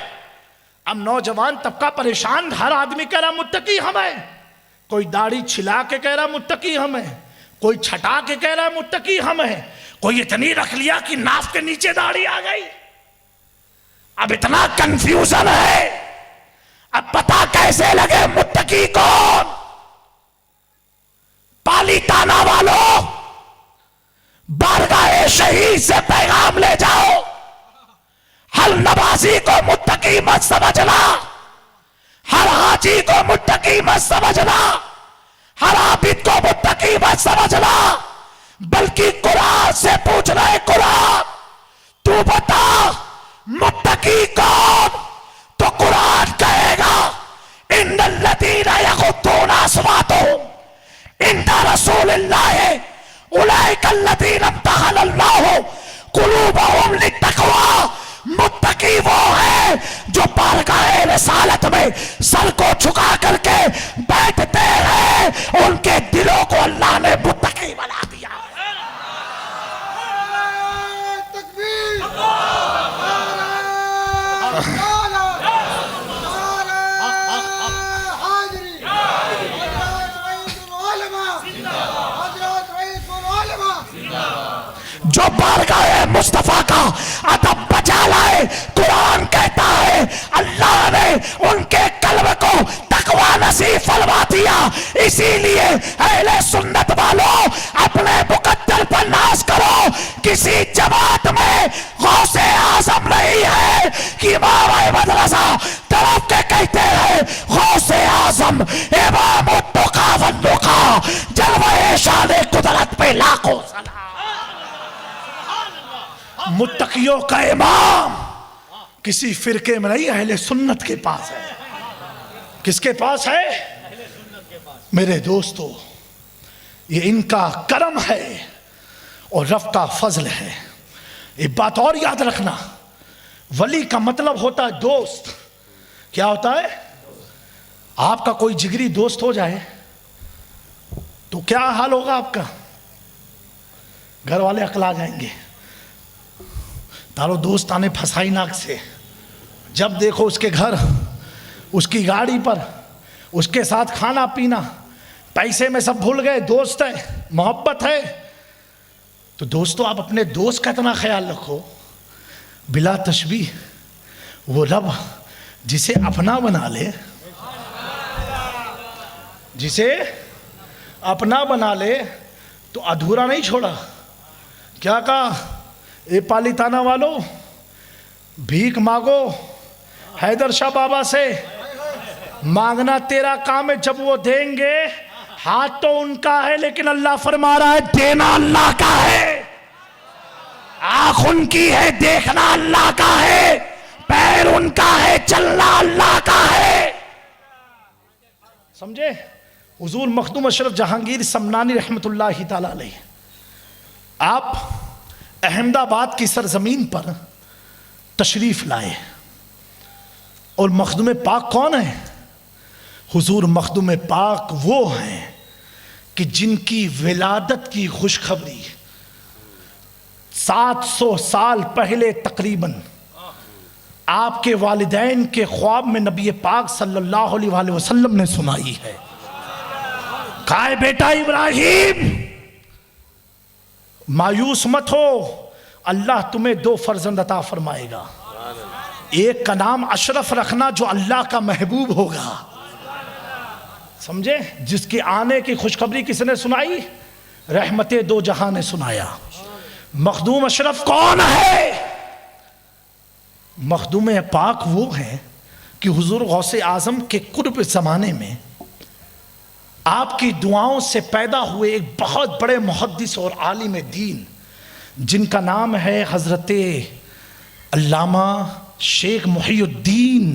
अब नौजवान तबका परेशान, हर आदमी कह रहा मुत्तकी हम है। कोई दाढ़ी छिला के कह रहा मुत्तकी हम है, कोई छटा के कह रहा है मुत्तकी हम है, कोई इतनी रख लिया कि नाक के नीचे दाढ़ी आ गई। अब इतना कंफ्यूजन है, अब पता कैसे लगे मुत्तकी कौन? पालीताना वालों, बारगाह शहीद से पैगाम ले जाओ, हर नवाजी को मुत्तकी मत समझना, हर हाजी को मुत्तकी मत समझना, हर आबिद को मुत्तकी मत समझना, बल्कि कुरान से पूछ रहे, कुरान तू बता मुत्तकी कौन? तो कुरान कहेगा, इन्नल्लज़ीना यग़ुद्दूना अस्वातहुम इंदा रसूलिल्लाह उलाइकल्लज़ीना इम्तहनल्लाहु कुलूबहुम लित्तक़वा। मुत्तकी वो है जो बारगाह रिसालत में सर को झुका करके बैठते हैं, उनके दिलों को अल्लाह ने मुत्तकी बना दिया। जो बारगाह मुस्तफा का अदब बचा लाए, कुरान कहता है अल्लाह ने उनके कल्ब को तकवा नसीब फरमा दिया। इसीलिए अहले सुन्नत वालों, अपने मुकद्दर पर नाज करो। किसी जमात में गौसे आजम नहीं है कि इमाम अहमद रज़ा तरफ के कहते हैं गौसे आजम इमाम तुका वन्नुका, जलवे शान कुदरत पे लाखों सलाम। मुत्तकियों का इमाम किसी फिरके में नहीं, अहले सुन्नत के पास है। किसके पास है? मेरे दोस्तों, ये इनका करम है और रब का फजल है। एक बात और याद रखना, वली का मतलब होता है दोस्त। क्या होता है? आपका कोई जिगरी दोस्त हो जाए तो क्या हाल होगा आपका? घर वाले अकला जाएंगे, तारो दोस्त आने फसाई नाक से। जब देखो उसके घर, उसकी गाड़ी पर, उसके साथ खाना पीना, पैसे में सब भूल गए, दोस्त है, मोहब्बत है। तो दोस्तों, आप अपने दोस्त का इतना ख्याल रखो, बिला तशबीह। वो रब जिसे अपना बना ले, जिसे अपना बना ले, तो अधूरा नहीं छोड़ा। क्या कहा? ए पालीताना वालों, भीख मांगो हैदर शाह बाबा से, मांगना तेरा काम है। जब वो देंगे, हाथ तो उनका है, लेकिन अल्लाह फरमा रहा है देना अल्लाह का है। आंख उनकी है, देखना अल्लाह का है, पैर उनका है, चलना अल्लाह का है। समझे? हुजूर मखदूम अशरफ जहांगीर समनानी रहमतुल्लाहि ताला अलैह, आप अहमदाबाद की सरजमीन पर तशरीफ लाए। और मखदूम पाक कौन है? हुजूर मखदूम पाक वो हैं कि जिनकी विलादत की खुशखबरी 700 साल पहले तकरीबन आपके वालिदैन के ख्वाब में नबी पाक सल्लल्लाहु अलैहि वसल्लम ने सुनाई है। कहा है, बेटा इब्राहिम, मायूस मत हो, अल्लाह तुम्हें 2 फर्जंद अता फरमाएगा। एक का नाम अशरफ रखना जो अल्लाह का महबूब होगा, समझे, जिसके आने की खुशखबरी किसने सुनाई? रहमते दो जहां ने सुनाया। मखदूम अशरफ कौन है? मखदूम पाक वो है कि हुजूर गौसे आजम के कुर्ब ज़माने में आपकी दुआओं से पैदा हुए एक बहुत बड़े मुहद्दिस और आलिम दीन जिनका नाम है हज़रत अल्लामा शेख मुहियुद्दीन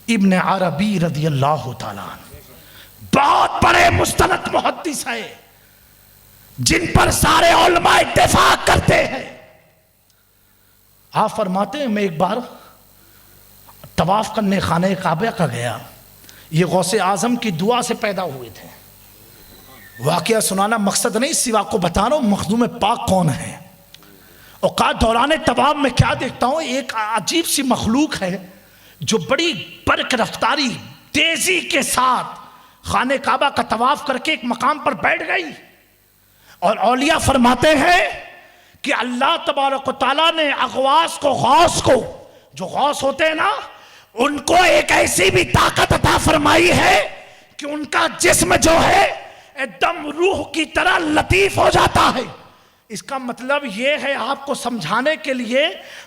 इब्न अरबी रज़ियल्लाहु ताला अन्हु। बहुत बड़े मुस्तनद मुहद्दिस है जिन पर सारे उलमा इत्तेफाक करते हैं। आप फरमाते हैं, मैं एक बार तवाफ करने खाने काबा का गया, ये गौसे आजम की दुआ से पैदा हुए थे। वाकया सुनाना मकसद नहीं, सिवा को बता रहा हूं मखदूम पाक कौन है। औकात दौरान तवाफ में क्या देखता हूं, एक अजीब सी मखलूक है जो बड़ी बरक रफ्तारी तेजी के साथ खाने काबा का तवाफ करके एक मकाम पर बैठ गई। और औलिया फरमाते हैं कि अल्लाह तबारक व तआला ने अगवास को, गौस को, जो गौस होते हैं ना, उनको एक ऐसी भी ताकत अता फरमाई है कि उनका जिस्म जो है एकदम रूह की तरह लतीफ हो जाता है। इसका मतलब यह है आपको समझाने के लिए,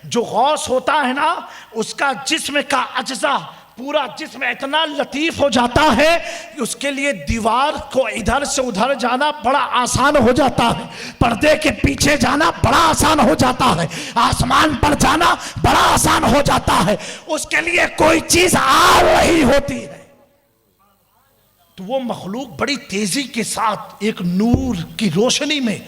जो गौस होता है ना, उसका जिस्म का अज्जा, पूरा जिस्म इतना लतीफ हो जाता है कि उसके लिए दीवार को इधर से उधर जाना बड़ा आसान हो जाता है, पर्दे के पीछे जाना बड़ा आसान हो जाता है, आसमान पर जाना बड़ा आसान हो जाता है। उसके लिए कोई चीज आ रही होती है तो वो मखलूक बड़ी तेजी के साथ एक नूर की रोशनी में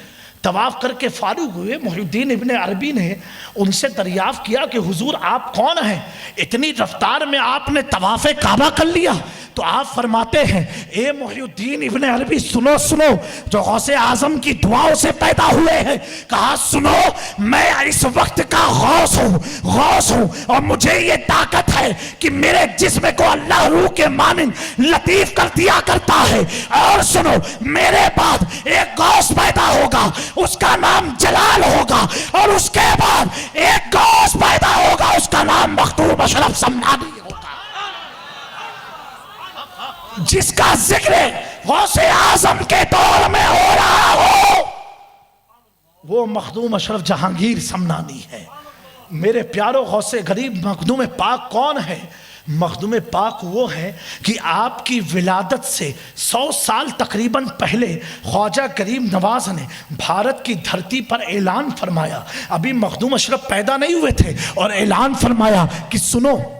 तवाफ करके फारूक हुए। मुहियुद्दीन इब्न अरबी ने उनसे दरियाफ्त किया कि हुजूर आप कौन हैं, इतनी रफ्तार में आपने तवाफ़े काबा कर लिया? तो आप फरमाते हैं, ए मुहियुद्दीन इब्न अरबी सुनो सुनो, जो गौसे आजम की दुआओं से पैदा हुए हैं। कहा सुनो, मैं इस वक्त का गौस हूँ और मुझे ये ताकत है कि मेरे जिस्म को अल्लाह रूह के मानिंद लतीफ कर दिया करता है। और सुनो, मेरे बाद एक गौस पैदा होगा, उसका नाम जलाल होगा, और उसके बाद एक गौस पैदा होगा, उसका नाम मखदूम अशरफ समनानी होगा, जिसका जिक्र गौसे आजम के दौर में हो रहा हो, वो मखदूम अशरफ जहांगीर समनानी है। मेरे प्यारो गौसे गरीब मखदूम पाक कौन है? मखदूम पाक वो है कि आपकी विलादत से 100 साल तकरीबन पहले ख्वाजा गरीब नवाज ने भारत की धरती पर ऐलान फरमाया। अभी मखदूम अशरफ पैदा नहीं हुए थे, और ऐलान फरमाया कि सुनो,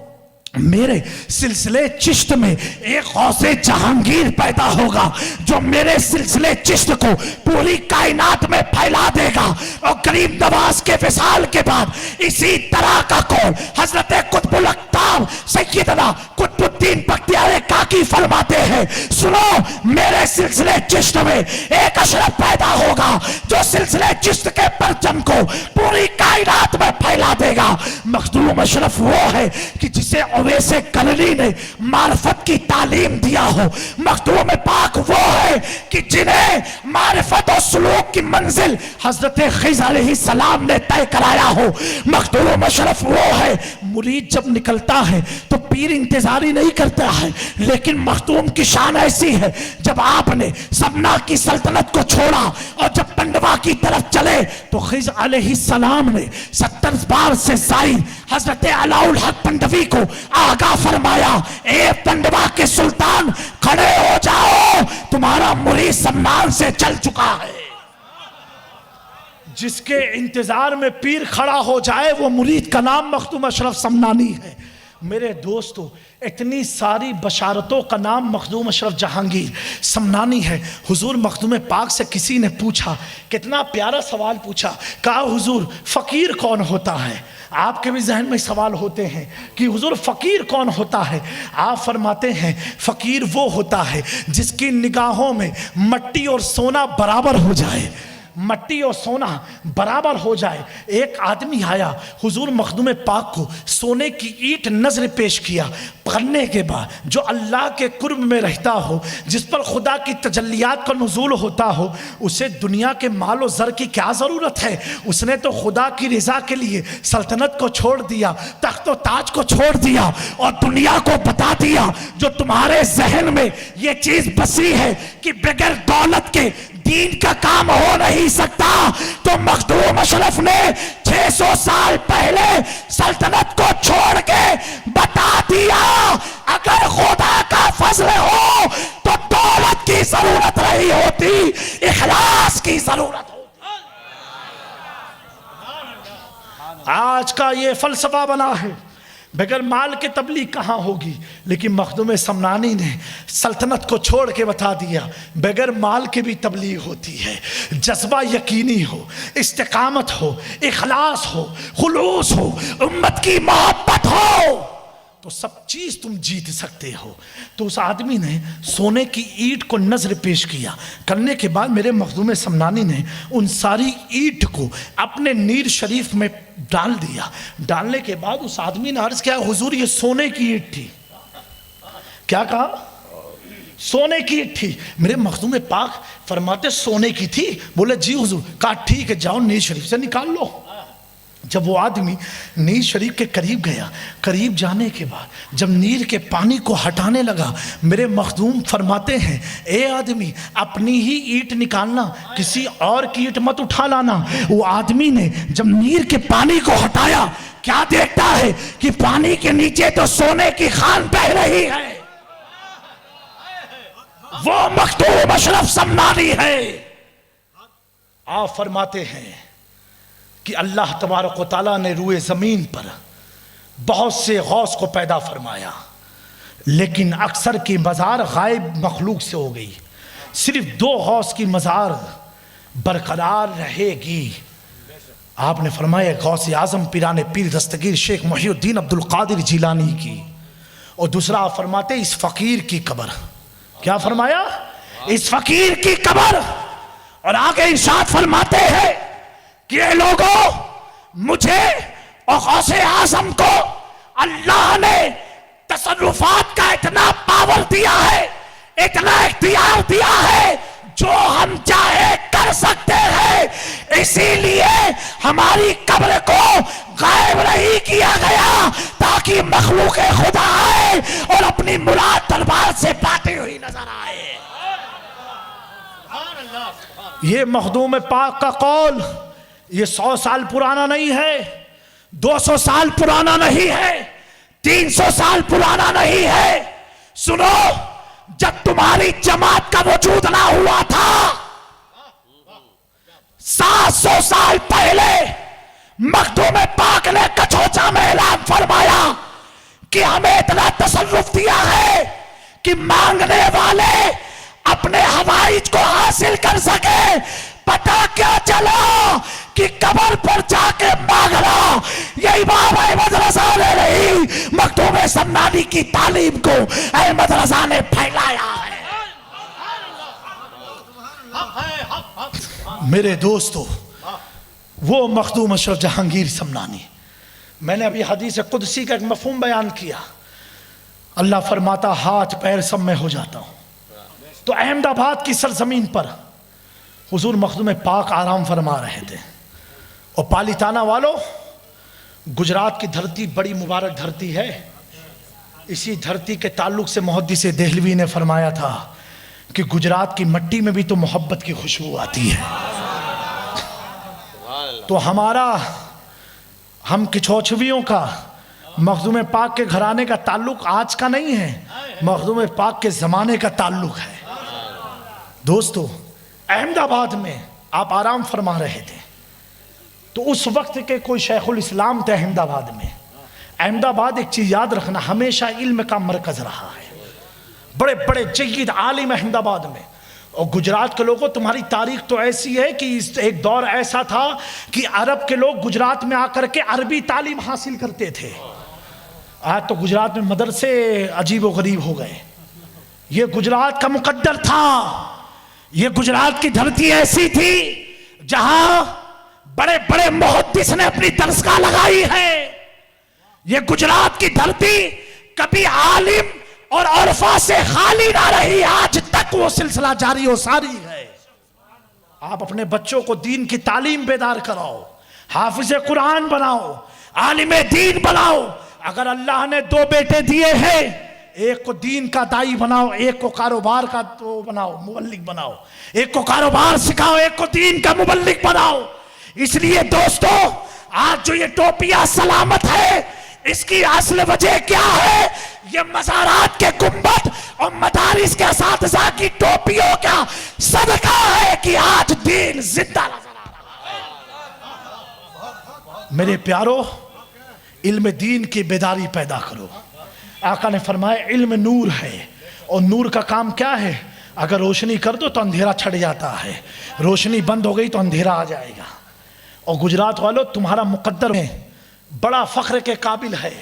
मेरे सिलसिले चिश्त में एक गौसे जहांगीर पैदा होगा जो मेरे सिलसिले चिश्त को पूरी कायनात में फैला देगा। और गरीब नवाज के विसाल के बाद इसी तरह का कौल हजरत कुतुबुल अक़ताब सैयदना कुतुबुद्दीन बख्तियार काकी फरमाते हैं, सुनो, मेरे सिलसिले चिश्त में एक अशरफ पैदा होगा जो सिलसिले चिश्त के परचम को पूरी कायनात में फैला देगा। मखदूम अशरफ वो है कि जिसे वैसे करनी ने मार्फत की तालीम दिया हो। मखदूम पाक वो है कि जिन्हें मार्फत और सुलूक की मंजिल हजरत खिज़र अलैहिस्सलाम ने तय कराया हो। मखदूम अशरफ वो है, मुरीद जब निकलता है तो पीर इंतजारी नहीं करता है, लेकिन मखदूम की शान ऐसी है, जब आपने सबना की सल्तनत को छोड़ा और जब पंडवा की तरफ चले तो खिज़र अलैहिस्सलाम ने 70 बार से जायद हजरत अलाउल हक पंडवी को आगा फरमाया, ए पंडवा के सुल्तान खड़े हो जाओ, तुम्हारा मुरीद सम्मान से चल चुका है। जिसके इंतजार में पीर खड़ा हो जाए वो मुरीद का नाम मखदूम अशरफ समनानी है। मेरे दोस्तों, इतनी सारी बशारतों का नाम मखदूम अशरफ जहांगीर समनानी है। हुजूर मखदूम पाक से किसी ने पूछा, कितना प्यारा सवाल पूछा, कहा हुजूर फ़कीर कौन होता है? आपके भी जहन में सवाल होते हैं कि हुजूर फ़कीर कौन होता है? आप फरमाते हैं, फ़कीर वो होता है जिसकी निगाहों में मट्टी और सोना बराबर हो जाए। मट्टी और सोना बराबर हो जाए। एक आदमी आया हुजूर मखदूम पाक को सोने की ईंट नजर पेश किया, करने के बाद जो अल्लाह के कुर्ब में रहता हो, जिस पर खुदा की तजल्लियात का नुज़ूल होता हो, उसे दुनिया के मालो ज़र की क्या ज़रूरत है। उसने तो खुदा की रज़ा के लिए सल्तनत को छोड़ दिया, तख्त व ताज को छोड़ दिया और दुनिया को बता दिया जो तुम्हारे जहन में ये चीज बसी है कि बगैर दौलत के दीन का काम हो नहीं सकता। तो मखदूम अशरफ ने 600 साल पहले सल्तनत को छोड़ के बता दिया, अगर खुदा का फजल हो तो दौलत की जरूरत नहीं होती, इखलास की जरूरत होती। आज का ये फलसफा बना है, बगैर माल के तबलीग कहाँ होगी। लेकिन मखदूम समनानी ने सल्तनत को छोड़ के बता दिया, बगैर माल के भी तबलीग होती है। जज्बा यकीनी हो, इस्तिकामत हो, इखलास हो, खुलूस हो, उम्मत की मोहब्बत हो, तो सब चीज तुम जीत सकते हो। तो उस आदमी ने सोने की ईंट को नजर पेश किया, करने के बाद मेरे मखदूम समनानी ने उन सारी ईंट को अपने नीर शरीफ में डाल दिया। डालने के बाद उस आदमी ने अर्ज किया, हुजूर ये सोने की ईंट थी। क्या कहा? सोने की ईंट थी। मेरे मखदूम पाक फरमाते सोने की थी? बोले जी हुजूर। कहा ठीक है, जाओ नीर शरीफ से निकाल लो। जब वो आदमी नीर शरीफ के करीब गया, करीब जाने के बाद जब नीर के पानी को हटाने लगा, मेरे मखदूम फरमाते हैं, ए आदमी अपनी ही ईंट निकालना, किसी और की ईंट मत उठा लाना। वो आदमी ने जब नीर के पानी को हटाया, क्या देखता है कि पानी के नीचे तो सोने की खान बह रही है। वो मखदूम अशरफ समनानी है। आप फरमाते हैं कि अल्लाह तबारक व तआला ने रूए ज़मीन पर बहुत से गौस को पैदा फरमाया, लेकिन अक्सर की मज़ार गायब मखलूक से हो गई। सिर्फ 2 गौस की मज़ार बरकरार रहेगी। आपने फरमाया गौस आज़म पीराने पीर दस्तगीर शेख मुहीउद्दीन अब्दुल कादिर जिलानी की, और दूसरा आप फरमाते इस फ़कीर की कब्र। क्या फरमाया? इस फ़कीर की कब्र। और आगे इरशाद फरमाते हैं कि ये लोगों, मुझे और गौसे आज़म को अल्लाह ने तसर्रुफात का इतना पावर दिया है, इतना इख्तियार दिया है, जो हम चाहे कर सकते हैं। इसीलिए हमारी कब्र को गायब नहीं किया गया, ताकि मखलूक खुदा आए और अपनी मुराद दरबार से पाती हुई नजर आए। ये मखदूम पाक का कौल ये 100 साल पुराना नहीं है, 200 साल पुराना नहीं है, 300 साल पुराना नहीं है। सुनो, जब तुम्हारी जमात का वजूद ना हुआ था, 700 साल पहले मखदूम पाक ने कछोचा में ऐलान फरमाया कि हमें इतना तसर्रुफ दिया है कि मांगने वाले अपने हवाइज को हासिल कर सके। पता क्या चला कि कब्र पर जाके मांगना, ये इमाम अहमद रजा ने नहीं, मखदूम समनानी की तालीम को अहमद रजा ने फैलाया है। मेरे दोस्तों, वो मखदूम अशरफ जहांगीर समनानी, मैंने अभी हदीस कुदसी का एक मफहूम बयान किया। अल्लाह फरमाता हाथ पैर सब में हो जाता हूं। तो अहमदाबाद की सरजमीन पर हुजूर मखदूम पाक आराम फरमा रहे थे। और पालिताना वालों, गुजरात की धरती बड़ी मुबारक धरती है। इसी धरती के ताल्लुक से मुहद्दिस देहलवी ने फरमाया था कि गुजरात की मट्टी में भी तो मोहब्बत की खुशबू आती है। तो हम किछोछवियों का मखदूम पाक के घराने का ताल्लुक आज का नहीं है, मखदूम पाक के ज़माने का ताल्लुक है। दोस्तों, अहमदाबाद में आप आराम फरमा रहे थे, तो उस वक्त के कोई शेखुल इस्लाम थे अहमदाबाद में। अहमदाबाद एक चीज़ याद रखना, हमेशा इल्म का मरकज़ रहा है। बड़े बड़े जय्यद आलिम अहमदाबाद में। और गुजरात के लोगों, तुम्हारी तारीख तो ऐसी है कि एक दौर ऐसा था कि अरब के लोग गुजरात में आकर के अरबी तालीम हासिल करते थे। आज तो गुजरात में मदरसे अजीब व गरीब हो गए। ये गुजरात का मुकद्दर था, ये गुजरात की धरती ऐसी थी, जहां बड़े बड़े मुहद्दिस ने अपनी दरसगाह लगाई है। ये गुजरात की धरती कभी आलिम और अरफा से खाली ना रही, आज तक वो सिलसिला जारी और सारी है। आप अपने बच्चों को दीन की तालीम बेदार कराओ, हाफिज कुरान बनाओ, आलिम दीन बनाओ। अगर अल्लाह ने 2 बेटे दिए हैं, एक को दीन का दाई बनाओ, एक को कारोबार का तो बनाओ, मुबल्लिग बनाओ। एक को कारोबार सिखाओ, एक को दीन का मुबल्लिग बनाओ। इसलिए दोस्तों, आज जो ये टोपियां सलामत है, इसकी असल वजह क्या है? ये मज़ारात के गुंबद और मदारिस के असातिज़ा की टोपियों का सदका है कि आज दीन जिंदा नजर आ रहा है। मेरे प्यारो, इल्म दीन की बेदारी पैदा करो। आका ने फरमाया इल्म नूर है, और नूर का काम क्या है? अगर रोशनी कर दो तो अंधेरा छट जाता है, रोशनी बंद हो गई तो अंधेरा आ जाएगा। और गुजरात वालों, तुम्हारा मुकद्दर में बड़ा फख्र के काबिल है।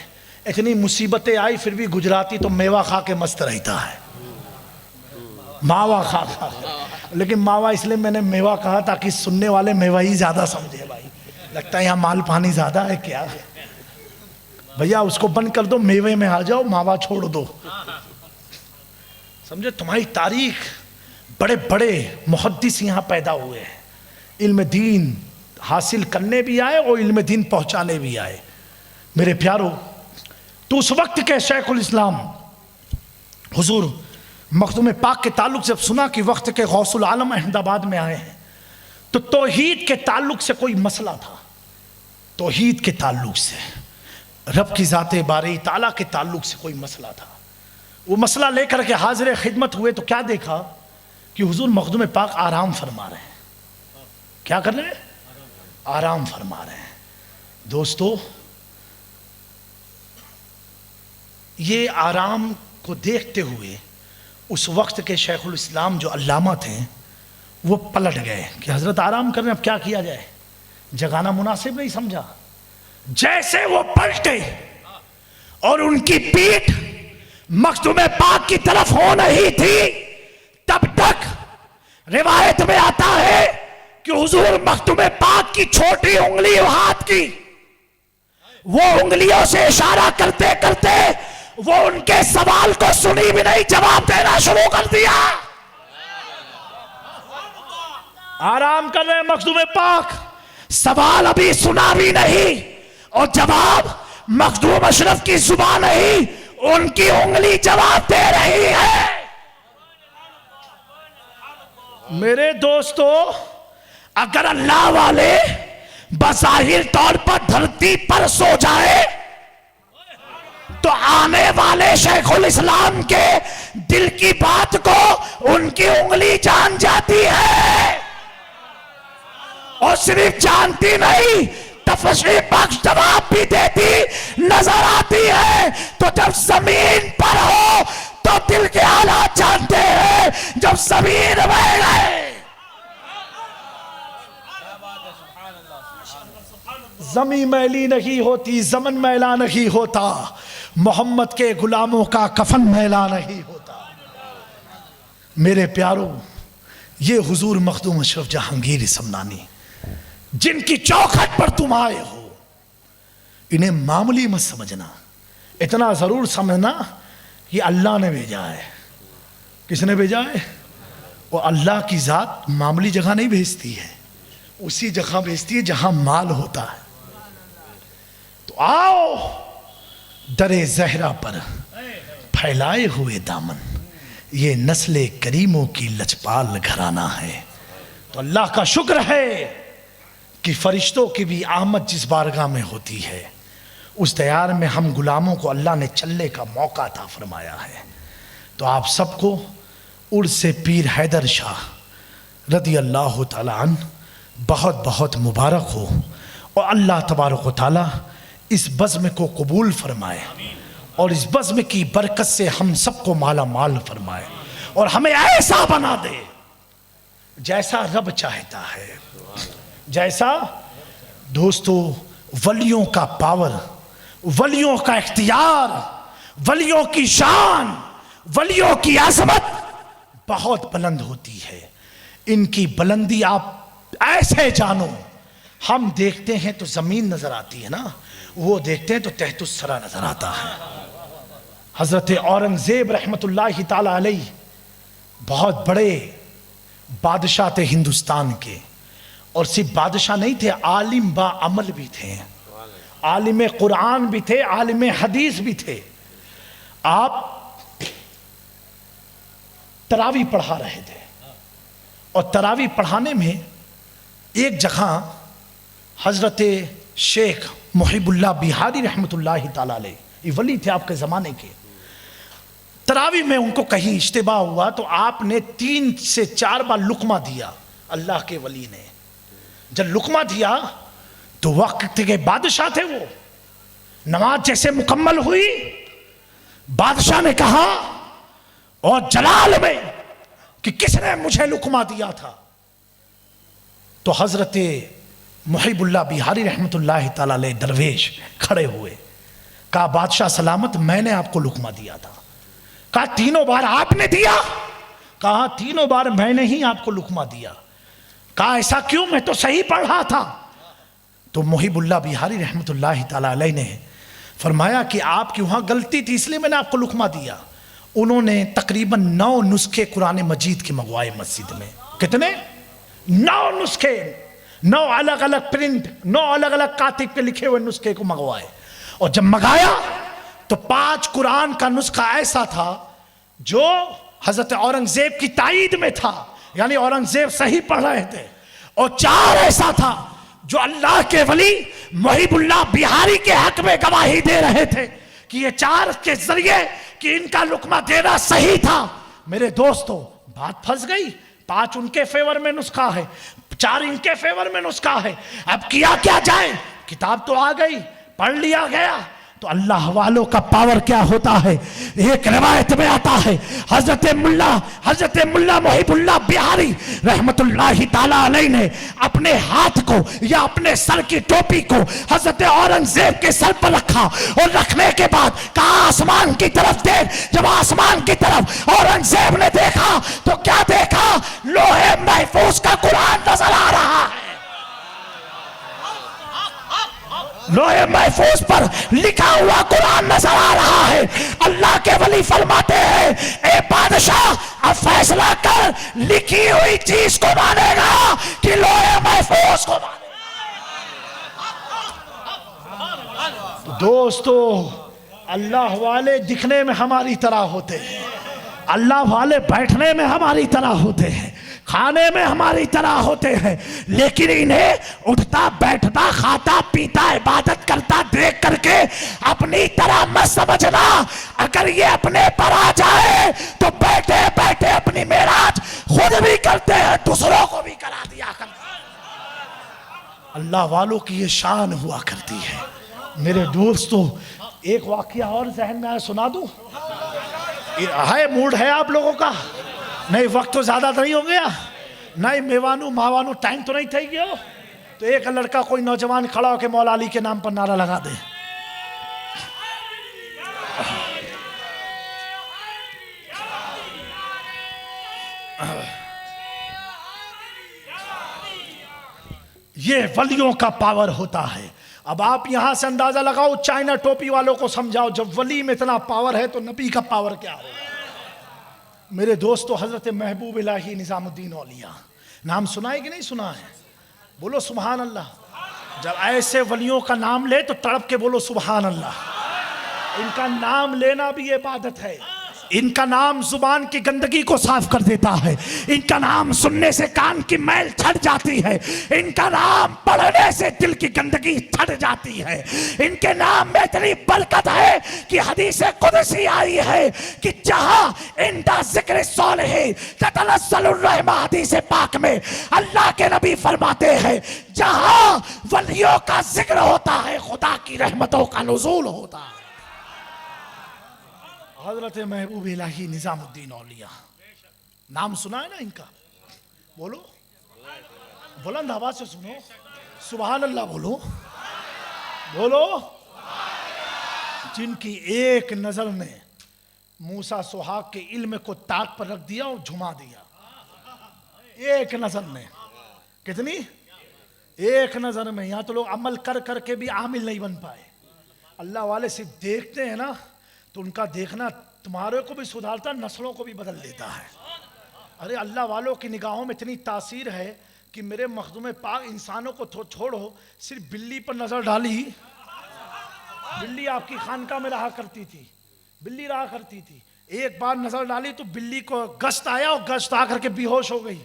इतनी मुसीबतें आई फिर भी गुजराती तो मेवा खा के मस्त रहता है, मावा खा खा। लेकिन मावा इसलिए मैंने मेवा कहा ताकि सुनने वाले मेवा ही ज्यादा समझे। भाई लगता है यहाँ माल पानी ज्यादा है क्या है? भैया उसको बंद कर दो, मेवे में आ जाओ, मावा छोड़ दो। समझे? तुम्हारी तारीख, बड़े बड़े मुहद्दिस यहाँ पैदा हुए हैं, इल्म दीन हासिल करने भी आए और इल्म दीन पहुंचाने भी आए। मेरे प्यारो, तो उस वक्त के शेखुल इस्लाम हुजूर मखदूम पाक के ताल्लुक से सुना कि वक्त के गौसुल आलम अहमदाबाद में आए हैं, तो तौहीद के ताल्लुक से कोई मसला था। तौहीद के ताल्लुक से, रब की ज़ाते बारी ताला के ताल्लुक से कोई मसला था। वो मसला लेकर के हाजिर खिदमत हुए तो क्या देखा कि हुजूर मखदूम पाक आराम फरमा रहे हैं। क्या कर रहे हैं? आराम फरमा रहे हैं। दोस्तों, ये आराम को देखते हुए उस वक्त के शेखुल इस्लाम जो अल्लामा थे वो पलट गए कि हजरत आराम कर रहे हैं, अब क्या किया जाए, जगाना मुनासिब नहीं समझा। जैसे वो पलटे और उनकी पीठ मखदूम पाक की तरफ हो नहीं थी, तब तक रिवायत में आता है कि हुजूर मखदूम पाक की छोटी उंगली हाथ की, वो उंगलियों से इशारा करते करते वो उनके सवाल को सुनी भी नहीं, जवाब देना शुरू कर दिया। आराम कर रहे मखदूम पाक, सवाल अभी सुना भी नहीं और जवाब मखदूम अशरफ की जुबान नहीं, उनकी उंगली जवाब दे रही है। मेरे दोस्तों, अगर अल्लाह वाले बज़ाहिर तौर पर धरती पर सो जाए तो आने वाले शेखुल इस्लाम के दिल की बात को उनकी उंगली जान जाती है, और सिर्फ जानती नहीं, तफसील बख्श जवाब भी देती नजर आती है। तो जब जमीन पर हो तो दिल के हालात जानते हैं, जब जमीन में गए, जमीन मैली नहीं होती, जमन मैला नहीं होता, मोहम्मद के गुलामों का कफन मैला नहीं होता। मेरे प्यारो, ये हुजूर मखदूम अशरफ जहांगीर समनानी जिनकी चौखट पर तुम आए हो, इन्हें मामूली मत समझना, इतना जरूर समझना कि अल्लाह ने भेजा है। किसने भेजा है? वो अल्लाह की जात मामूली जगह नहीं भेजती है, उसी जगह भेजती है जहां माल होता है। तो आओ दरे जहरा पर फैलाए हुए दामन, ये नस्ले करीमों की लचपाल घराना है। तो अल्लाह का शुक्र है कि फरिश्तों की भी आमद जिस बारगाह में होती है, उस दयार में हम गुलामों को अल्लाह ने चलने का मौका अता फरमाया है। तो आप सबको उर्स पीर हैदर शाह रदी अल्लाह तआला अन्हु बहुत बहुत मुबारक हो, और अल्लाह तबारक व तआला इस बज़्म को कबूल फरमाए और इस बज़्म की बरकत से हम सबको माला माल फरमाए और हमें ऐसा बना दे जैसा रब चाहता है। जैसा दोस्तों, वलियों का पावर, वलियों का इख्तियार, वलियों की शान, वलियों की अज़मत बहुत बुलंद होती है। इनकी बुलंदी आप ऐसे जानो, हम देखते हैं तो जमीन नजर आती है ना, वो देखते हैं तो तहतुस्सरा नजर आता है। हजरत औरंगजेब रहमतुल्लाहि ताला अलैह बहुत बड़े बादशाह थे हिंदुस्तान के, और सिर्फ बादशाह नहीं थे, आलिम बा अमल भी थे, आलिम कुरान भी थे, आलिम हदीस भी थे। आप तरावी पढ़ा रहे थे, और तरावी पढ़ाने में एक जगह हजरत शेख मुहिबुल्लाह बिहारी रहमतुल्लाहि ताला अलैह, ये वली थे आपके ज़माने के, तरावी में उनको कहीं इज्तिमा हुआ तो आपने 3 से 4 बार लुकमा दिया। अल्लाह के वली ने जब लुकमा दिया तो वक्त के बादशाह थे वो, नमाज जैसे मुकम्मल हुई, बादशाह ने कहा और जलाल में कि किसने मुझे लुकमा दिया था, तो हजरत मुहिबुल्लाह बिहारी रहमतुल्लाहि ताला अलैह दरवेश खड़े हुए, कहा बादशाह सलामत, मैंने आपको लुकमा दिया था। कहा 3 बार आपने दिया? कहा 3 बार मैंने ही आपको लुकमा दिया। कहा ऐसा क्यों, मैं तो सही पढ़ रहा था। तो मुहिबुल्लाह बिहारी रहमतुल्लाहि ताला अलैह ने फरमाया कि आपकी वहां गलती थी, इसलिए मैंने आपको लुकमा दिया। उन्होंने तकरीबन 9 नुस्खे कुरान मजीद के मंगवाए मस्जिद में। कितने? 9 नुस्खे, 9 अलग अलग प्रिंट, 9 अलग अलग कातिब के लिखे हुए नुस्खे को मंगवाए। और जब मंगाया तो 5 कुरान का नुस्खा ऐसा था जो हजरत औरंगजेब की ताईद में था, यानी औरंगजेब सही पढ़ रहे थे, और 4 ऐसा था जो अल्लाह के वली मुहिबुल्लाह बिहारी के हक में गवाही दे रहे थे कि ये 4 के जरिए कि इनका लुकमा देना सही था। मेरे दोस्तों, बात फंस गई। 5 उनके फेवर में नुस्खा है, 4 इनके फेवर में नुस्खा है। अब किया क्या जाए? किताब तो आ गई, पढ़ लिया गया। तो अल्लाह वालों का पावर क्या होता है। एक रिवायत में आता है हजरत मुल्ला मुहिबुल्लाह बिहारी रहमतुल्लाहि ताला अलैह ने अपने हाथ को या अपने सर की टोपी को हजरत औरंगजेब के सर पर रखा, और रखने के बाद कहा आसमान की तरफ देख। जब आसमान की तरफ औरंगजेब ने देखा तो क्या देखा? लोहे महफूज का कुरान नजर आ रहा है। लोहे महफूज पर लिखा हुआ कुरान नजर आ रहा है। अल्लाह के वली फरमाते हैं, ए बादशाह, अब फैसला कर, लिखी हुई चीज को मानेगा कि लोहे महफूज को मानेगा। दोस्तों, अल्लाह वाले दिखने में हमारी तरह होते हैं, अल्लाह वाले बैठने में हमारी तरह होते हैं, खाने में हमारी तरह होते हैं, लेकिन इन्हें उठता बैठता खाता पीता इबादत करता देख करके अपनी तरह मत समझना। अगर ये अपने पर आ जाए तो बैठे बैठे अपनी मेराज खुद भी करते हैं, दूसरों को भी करा दिया करते हैं। अल्लाह वालों की ये शान हुआ करती है। मेरे दोस्तों, एक वाकया और जहन में आया, सुना दूं? है मूड है आप लोगों का? नहीं, वक्त तो ज्यादा नहीं हो गया, नहीं मेवानू मावानू टाइम तो नहीं थी गया। तो एक लड़का कोई नौजवान खड़ा होकर मौला अली के नाम पर नारा लगा दे। ये वलियों का पावर होता है। अब आप यहां से अंदाजा लगाओ, चाइना टोपी वालों को समझाओ, जब वली में इतना पावर है तो नबी का पावर क्या होगा। मेरे दोस्तों, हजरत महबूब इलाही निजामुद्दीन औलिया नाम सुना है कि नहीं सुना है? बोलो सुभान अल्लाह। जब ऐसे वलियों का नाम ले तो तड़प के बोलो सुभान अल्लाह। इनका नाम लेना भी इबादत है। इनका नाम जुबान की गंदगी को साफ कर देता है। इनका नाम सुनने से कान की मैल छट जाती है। इनका नाम पढ़ने से दिल की गंदगी छट जाती है। इनके नाम में इतनी बरकत है कि हदीस कुदसी आई है कि जहां इंदा जिक्र सालिहीन ततनज़्ज़लुर रहमा, हदीस पाक में अल्लाह के नबी फरमाते हैं जहां वलियों का जिक्र होता है खुदा की रहमतों का नुज़ूल होता है। हजरत महबूब इलाही निजामुद्दीन औलिया नाम सुना है ना इनका? बोलो, बुलंद आवाज से सुनो, सुभान अल्लाह बोलो, बोलो। जिनकी एक नजर ने मूसा सुहाग के इल्म को ताक पर रख दिया और झुमा दिया, एक नजर ने। कितनी? एक नजर में। यहां तो लोग अमल कर करके भी आमिल नहीं बन पाए। अल्लाह वाले सिर्फ देखते हैं ना, तो उनका देखना तुम्हारे को भी सुधारता, नस्लों को भी बदल देता है। अरे अल्लाह वालों की निगाहों में इतनी तासीर है कि मेरे मखदूम पाक इंसानों को छोड़ो, सिर्फ बिल्ली पर नजर डाली, बिल्ली आपकी खानका में रहा करती थी, बिल्ली रहा करती थी, एक बार नजर डाली तो बिल्ली को गश्त आया और गश्त आकर के बेहोश हो गई,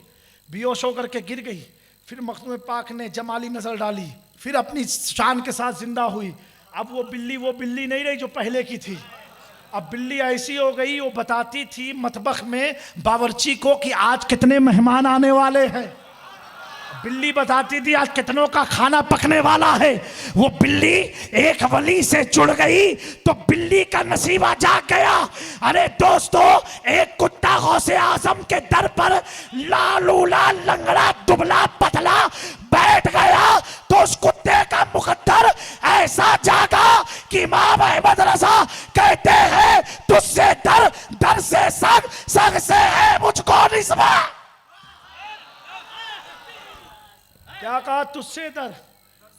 बेहोश होकर के गिर गई। फिर मखदूम पाक ने जमाली नजर डाली, फिर अपनी शान के साथ जिंदा हुई। अब वो बिल्ली नहीं रही जो पहले की थी। अब बिल्ली ऐसी हो गई, वो बताती थी मतबख में बावर्ची को कि आज कितने मेहमान आने वाले हैं। बिल्ली बताती थी आज कितनों का खाना पकने वाला है। वो बिल्ली एक वली से जुड़ गई तो बिल्ली का नसीबा जाग गया। अरे दोस्तों, एक कुत्ता गौसे आजम के दर पर लालूला लंगड़ा दुबला पतला बैठ गया तो उस कुत्ते का मुकद्दर ऐसा जागा कि इमाम अहमद रजा कहते हैं तुझसे दर, दर से सग, सग से है मुझको निस्बा। क्या कहा? तुझसे दर,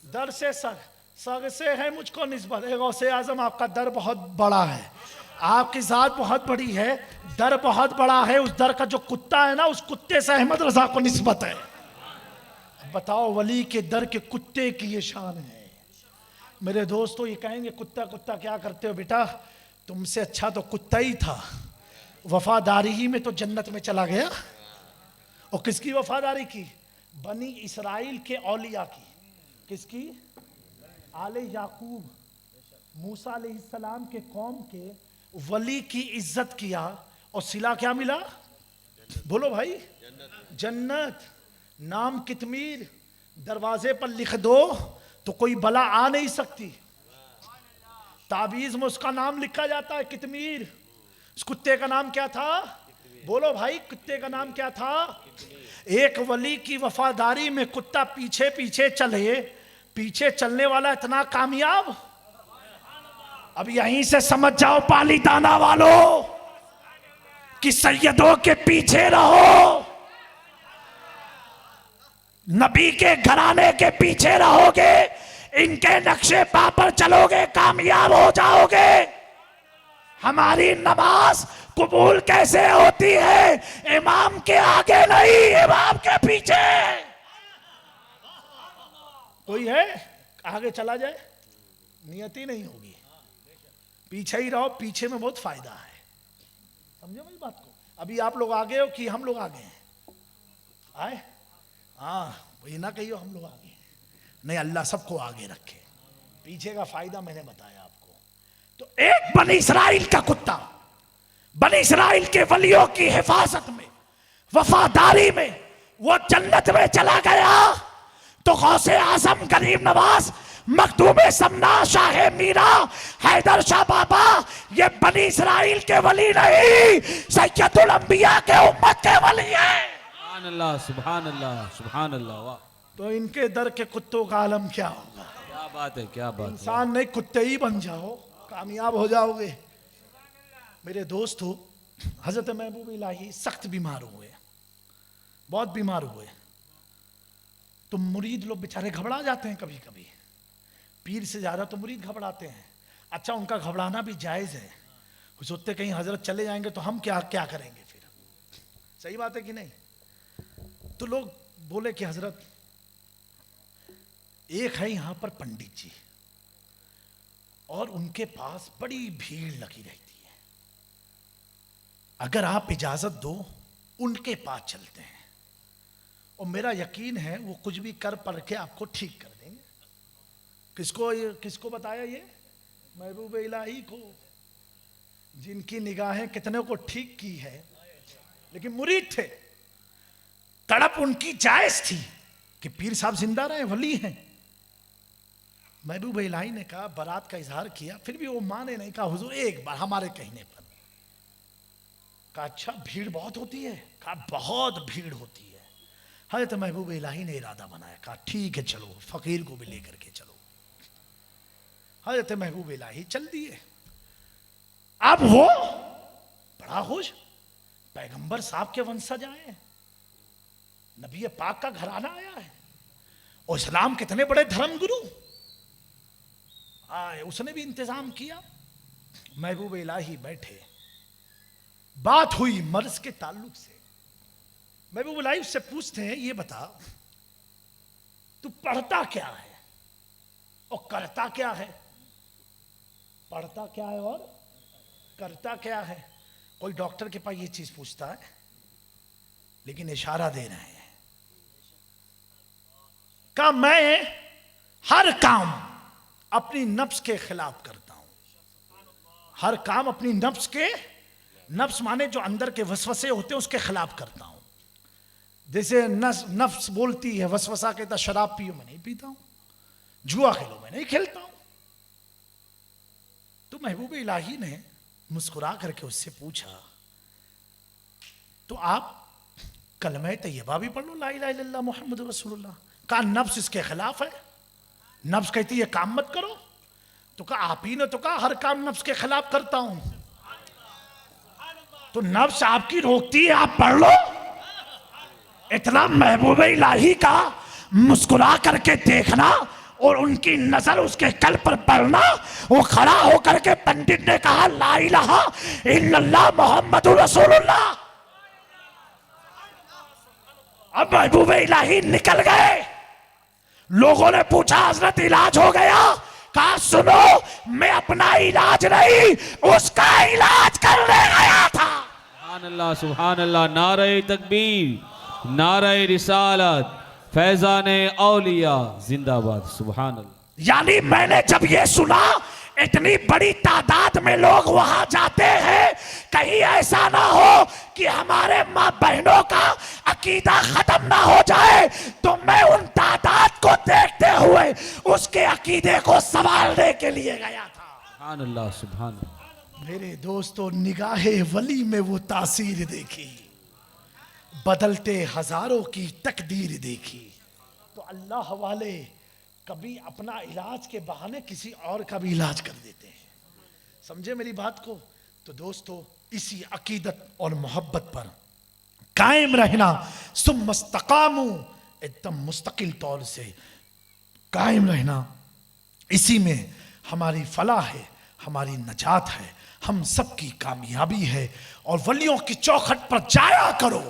दर से सग, सग से है मुझको निस्बत। गौसे आजम आपका दर बहुत बड़ा है, आपकी जात बहुत बड़ी है, दर बहुत बड़ा है। उस दर का जो कुत्ता है ना, उस कुत्ते से अहमद रजा को निस्बत है। बताओ, वली के दर के कुत्ते की ये शान है। मेरे दोस्तों, ये कहेंगे कुत्ता कुत्ता क्या करते हो बेटा, तुमसे अच्छा तो कुत्ता ही था, वफादारी ही में तो जन्नत में चला गया। और किसकी वफादारी की? बनी इसराइल के औलिया की। किसकी? आले याकूब, मूसा अलैहिस्सलाम के कौम के वली की इज्जत किया और सिला क्या मिला? बोलो भाई, जन्नत। नाम कितमीर दरवाजे पर लिख दो तो कोई बला आ नहीं सकती। ताबीज में उसका नाम लिखा जाता है कितमीर। उस कुत्ते का नाम क्या था? बोलो भाई, कुत्ते का नाम क्या था? एक वली की वफादारी में कुत्ता पीछे पीछे चले, पीछे चलने वाला इतना कामयाब। अब यहीं से समझ जाओ पालीताना वालों कि सैयदों के पीछे रहो, नबी के घराने के पीछे रहोगे, इनके नक्शे पा पर चलोगे, कामयाब हो जाओगे। हमारी नमाज कबूल कैसे होती है? इमाम के आगे नहीं, इमाम के पीछे। कोई है आगे चला जाए, नियत ही नहीं होगी। पीछे ही रहो, पीछे में बहुत फायदा है। समझो मेरी बात को। अभी आप लोग आगे हो कि हम लोग आगे हैं? आए? हाँ, ये ना कहियो हम लोग आगे हैं। नहीं, अल्लाह सबको आगे रखे। पीछे का फायदा मैंने बताया आपको। तो एक बनी इसराइल का कुत्ता, बनी इसराइल के वलियों की हिफाजत में, वफादारी में वो जन्नत में चला गया तो गौसे आजम गरीब नवाज, मखदूम समना, शाह मीरा, हैदर शाह बाबा, ये बनी इसराइल के वली नहीं, सैयदुल अंबिया के उम्मत के वली है। सुभान अल्लाह, सुभान अल्लाह, सुभान अल्लाह। वाह, तो इनके दर के कुत्तों का आलम क्या होगा? क्या बात है, क्या बात है। इंसान नहीं, कुत्ते ही बन जाओ, कामयाब हो जाओगे। मेरे दोस्तों, हजरत महबूब इलाही सख्त बीमार हुए, बहुत बीमार हुए। तो मुरीद लोग बेचारे घबरा जाते हैं कभी कभी, पीर से ज्यादा तो मुरीद घबराते हैं। अच्छा, उनका घबराना भी जायज है। सोचते कहीं हजरत चले जाएंगे तो हम क्या क्या करेंगे फिर। सही बात है कि नहीं? तो लोग बोले कि हजरत, एक है यहां पर पंडित जी और उनके पास बड़ी भीड़ लगी रहती है, अगर आप इजाजत दो उनके पास चलते हैं और मेरा यकीन है वो कुछ भी कर पढ़ के आपको ठीक कर देंगे। किसको बताया ये? महबूब इलाही को, जिनकी निगाहें कितने को ठीक की है, लेकिन मुरीद थे। तड़प उनकी जायज थी कि पीर साहब जिंदा रहे, वली हैं। महबूब इलाही ने कहा, बारात का इजहार किया, फिर भी वो माने नहीं। कहा हुजूर एक बार हमारे कहने पर। कहा अच्छा, भीड़ बहुत होती है? कहा बहुत भीड़ होती है। हजरत महबूब इलाही ने इरादा बनाया, कहा ठीक है चलो, फकीर को भी लेकर के चलो। हजरत महबूब इलाही चल दिए। अब वो बड़ा खुश, पैगंबर साहब के वंशज आए, नबी पाक का घराना आया है और इस्लाम कितने बड़े धर्म गुरु आए, उसने भी इंतजाम किया। महबूब इलाही बैठे, बात हुई मर्ज के ताल्लुक से। महबूब इलाही उससे पूछते हैं, ये बता तू पढ़ता क्या है और करता क्या है? पढ़ता क्या है और करता क्या है? कोई डॉक्टर के पास ये चीज पूछता है, लेकिन इशारा दे रहे हैं का मैं हर काम अपनी नफ्स के खिलाफ करता हूं। हर काम अपनी नफ्स के, नफ्स माने जो अंदर के वसवसे होते हैं उसके खिलाफ करता हूं। जैसे नफ्स बोलती है, वसवसा कहता शराब पियो, मैं नहीं पीता हूं, जुआ खेलो, मैं नहीं खेलता हूं। तो महबूब इलाही ने मुस्कुरा करके उससे पूछा, तो आप कलमा तैयबा भी पढ़ लो, ला इलाहा इल्लल्लाह मुहम्मद रसूलुल्लाह। कहा नफ्स इसके खिलाफ है, नफ्स कहती है काम मत करो। तो कहा आप ही ने तो कहा हर काम नफ्स के खिलाफ करता हूं, तो नफ्स आपकी रोकती है, आप पढ़ लो। इतना महबूब इलाही का मुस्कुरा करके देखना और उनकी नजर उसके कल पर पड़ना। वो खड़ा होकर के पंडित ने कहा, ला इलाहा इल्लल्लाह मुहम्मदुर रसूलुल्लाह। अब महबूब इलाही निकल गए। लोगों ने पूछा, हजरत इलाज हो गया? कहा सुनो, मैं अपना इलाज नहीं उसका इलाज करने गया था। सुभान अल्लाह, नारे तकबीर, नारे रिसालत, फैजाने औलिया जिंदाबाद, सुभान अल्लाह। यानी मैंने जब ये सुना इतनी बड़ी तादाद में लोग वहां जाते हैं, कहीं ऐसा ना हो कि हमारे माँ बहनों का अकीदा खत्म ना हो जाए, तो मैं उन तादाद को देखते हुए उसके अकीदे को संभालने के लिए गया था। सुभान अल्लाह, सुभान अल्लाह। मेरे दोस्तों, निगाहे वली में वो तासीर देखी, बदलते हजारों की तकदीर देखी। तो अल्लाह वाले कभी अपना इलाज के बहाने किसी और का भी इलाज कर देते हैं। समझे मेरी बात को? तो दोस्तों, इसी अकीदत और मोहब्बत पर कायम रहना, सुम्मस्तकामू, एकदम मुस्तकिल तौर से कायम रहना, इसी में हमारी फलाह है, हमारी नजात है, हम सबकी कामयाबी है। और वलियों की चौखट पर जाया करो,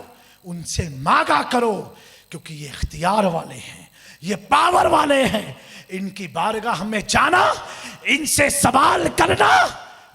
उनसे मांगा करो, क्योंकि ये इख्तियार वाले हैं, ये पावर वाले हैं। इनकी बारगाह में जाना, इनसे सवाल करना,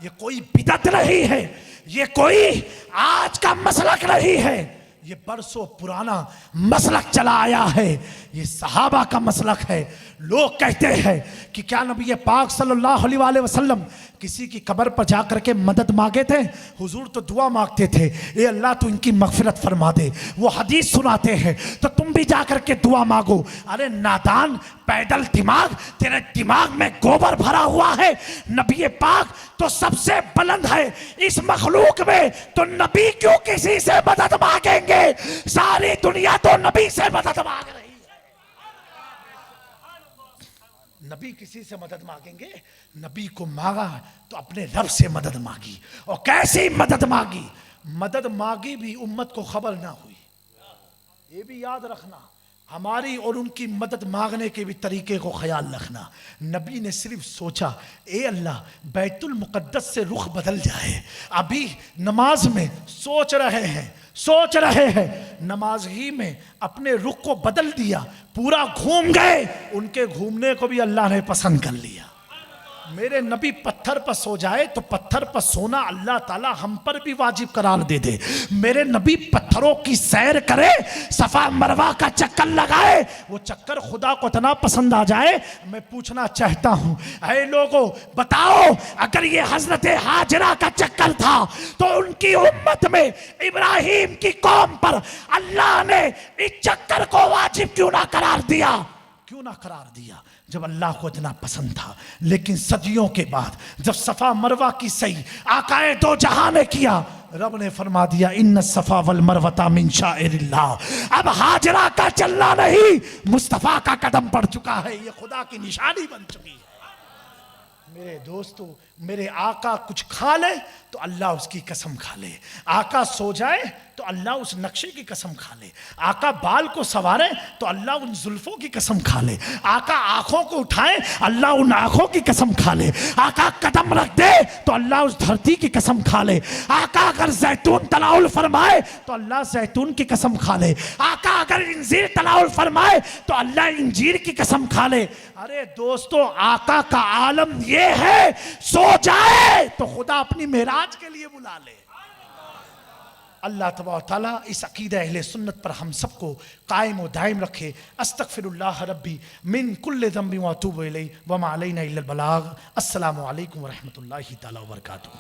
ये कोई बिदअत नहीं है, ये कोई आज का मसलक नहीं है, ये बरसों पुराना मसलक चला आया है, ये सहाबा का मसलक है। लोग कहते हैं कि क्या नबी पाक सल्लल्लाहु अलैहि वसल्लम किसी की कब्र पर जाकर के मदद मांगे थे? हुजूर तो दुआ मांगते थे, ए अल्लाह तू इनकी मगफिरत फरमा दे। वो हदीस सुनाते हैं, तो तुम भी जाकर के दुआ मांगो। अरे नादान, पैदल दिमाग, तेरे दिमाग में गोबर भरा हुआ है। नबी पाक तो सबसे बुलंद है इस मखलूक में, तो नबी क्यों किसी से मदद मांगेंगे? सारी दुनिया तो नबी से मदद मांग रही है। नबी किसी से मदद मांगेंगे? नबी को मांगा तो अपने रब से मदद मांगी। और कैसी मदद मांगी? मदद मांगी भी उम्मत को खबर ना हुई। ये भी याद रखना, हमारी और उनकी मदद मांगने के भी तरीके को ख्याल रखना। नबी ने सिर्फ सोचा, ए अल्लाह बैतुल मुकद्दस से रुख बदल जाए। अभी नमाज में सोच रहे हैं, नमाज ही में अपने रुख को बदल दिया, पूरा घूम गए। उनके घूमने को भी अल्लाह ने पसंद कर लिया। मेरे नबी पत्थर पर सो जाए तो पत्थर पर सोना अल्लाह ताला हम पर भी वाजिब करार दे दे। मेरे नबी पत्थरों की सैर करे, सफा मरवा का चक्कर लगाए, वो चक्कर खुदा को इतना पसंद आ जाए। मैं पूछना चाहता हूँ, ऐ लोगों बताओ, अगर ये हजरत हाजरा का चक्कर था तो उनकी उम्मत में इब्राहिम की कौम पर अल्लाह ने इस चक्कर को वाजिब क्यों ना करार दिया? क्यों ना करार दिया जब अल्लाह को इतना पसंद था? लेकिन सदियों के बाद जब सफा मरवा की सही आकाए दो जहां ने किया, रब ने फरमा दिया, इन्न सफा वल मरवता मिन शाइरिल्लाह। अब हाजरा का चलना नहीं, मुस्तफा का कदम पड़ चुका है, ये खुदा की निशानी बन चुकी है। मेरे दोस्तों, मेरे आका कुछ खा ले तो अल्लाह उसकी कसम खा ले। आका सो जाए तो अल्लाह उस नक्शे की कसम खा ले। आका बाल को संवारे तो अल्लाह उन जुल्फों की कसम खा ले। आका आंखों को उठाए, अल्लाह उन आंखों की कसम खा ले। आका कदम रख दे तो अल्लाह उस धरती की कसम खा ले। आका अगर जैतून तलाउल फरमाए तो अल्लाह जैतून की कसम खा ले। आका अगर इंजीर तलाउल फरमाए तो अल्लाह इंजीर की कसम खा ले। अरे दोस्तों, आका का आलम ये है, सो जाए तो खुदा अपनी मेराज के लिए बुला ले। अल्लाह तबारक तआला इस अकीदा अहले सुन्नत पर हम सबको कायम व दायम रखे। अस्तगफिरुल्लाह रब्बी मिन कुल्लि ज़ंबि व अतूबु इलैहि व मा अलैना इल्लल बलाग। अस्सलामु अलैकुम व रहमतुल्लाहि तआला व बरकातुहू।